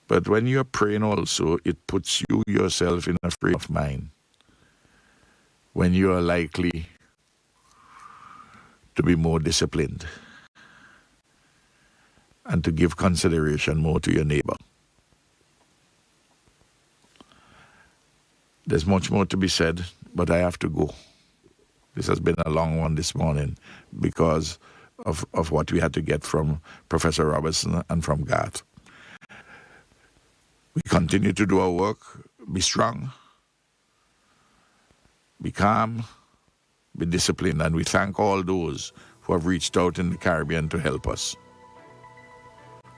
But when you're praying also, it puts you yourself in a frame of mind when you are likely to be more disciplined and to give consideration more to your neighbor. There's much more to be said, but I have to go. This has been a long one this morning because of what we had to get from Professor Robertson and from Garth. We continue to do our work, be strong, be calm, be disciplined, and we thank all those who have reached out in the Caribbean to help us.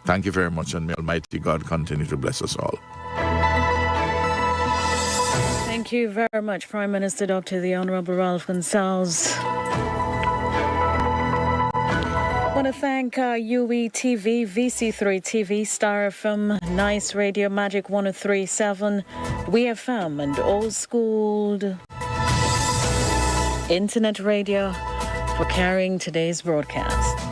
Thank you very much, and may Almighty God continue to bless us all. Thank you very much, Prime Minister Dr. the Honorable Ralph Gonsalves. I want to thank UETV, VC3 TV, Star FM, Nice Radio, Magic 103.7, WeFM, and Old School Internet Radio for carrying today's broadcast.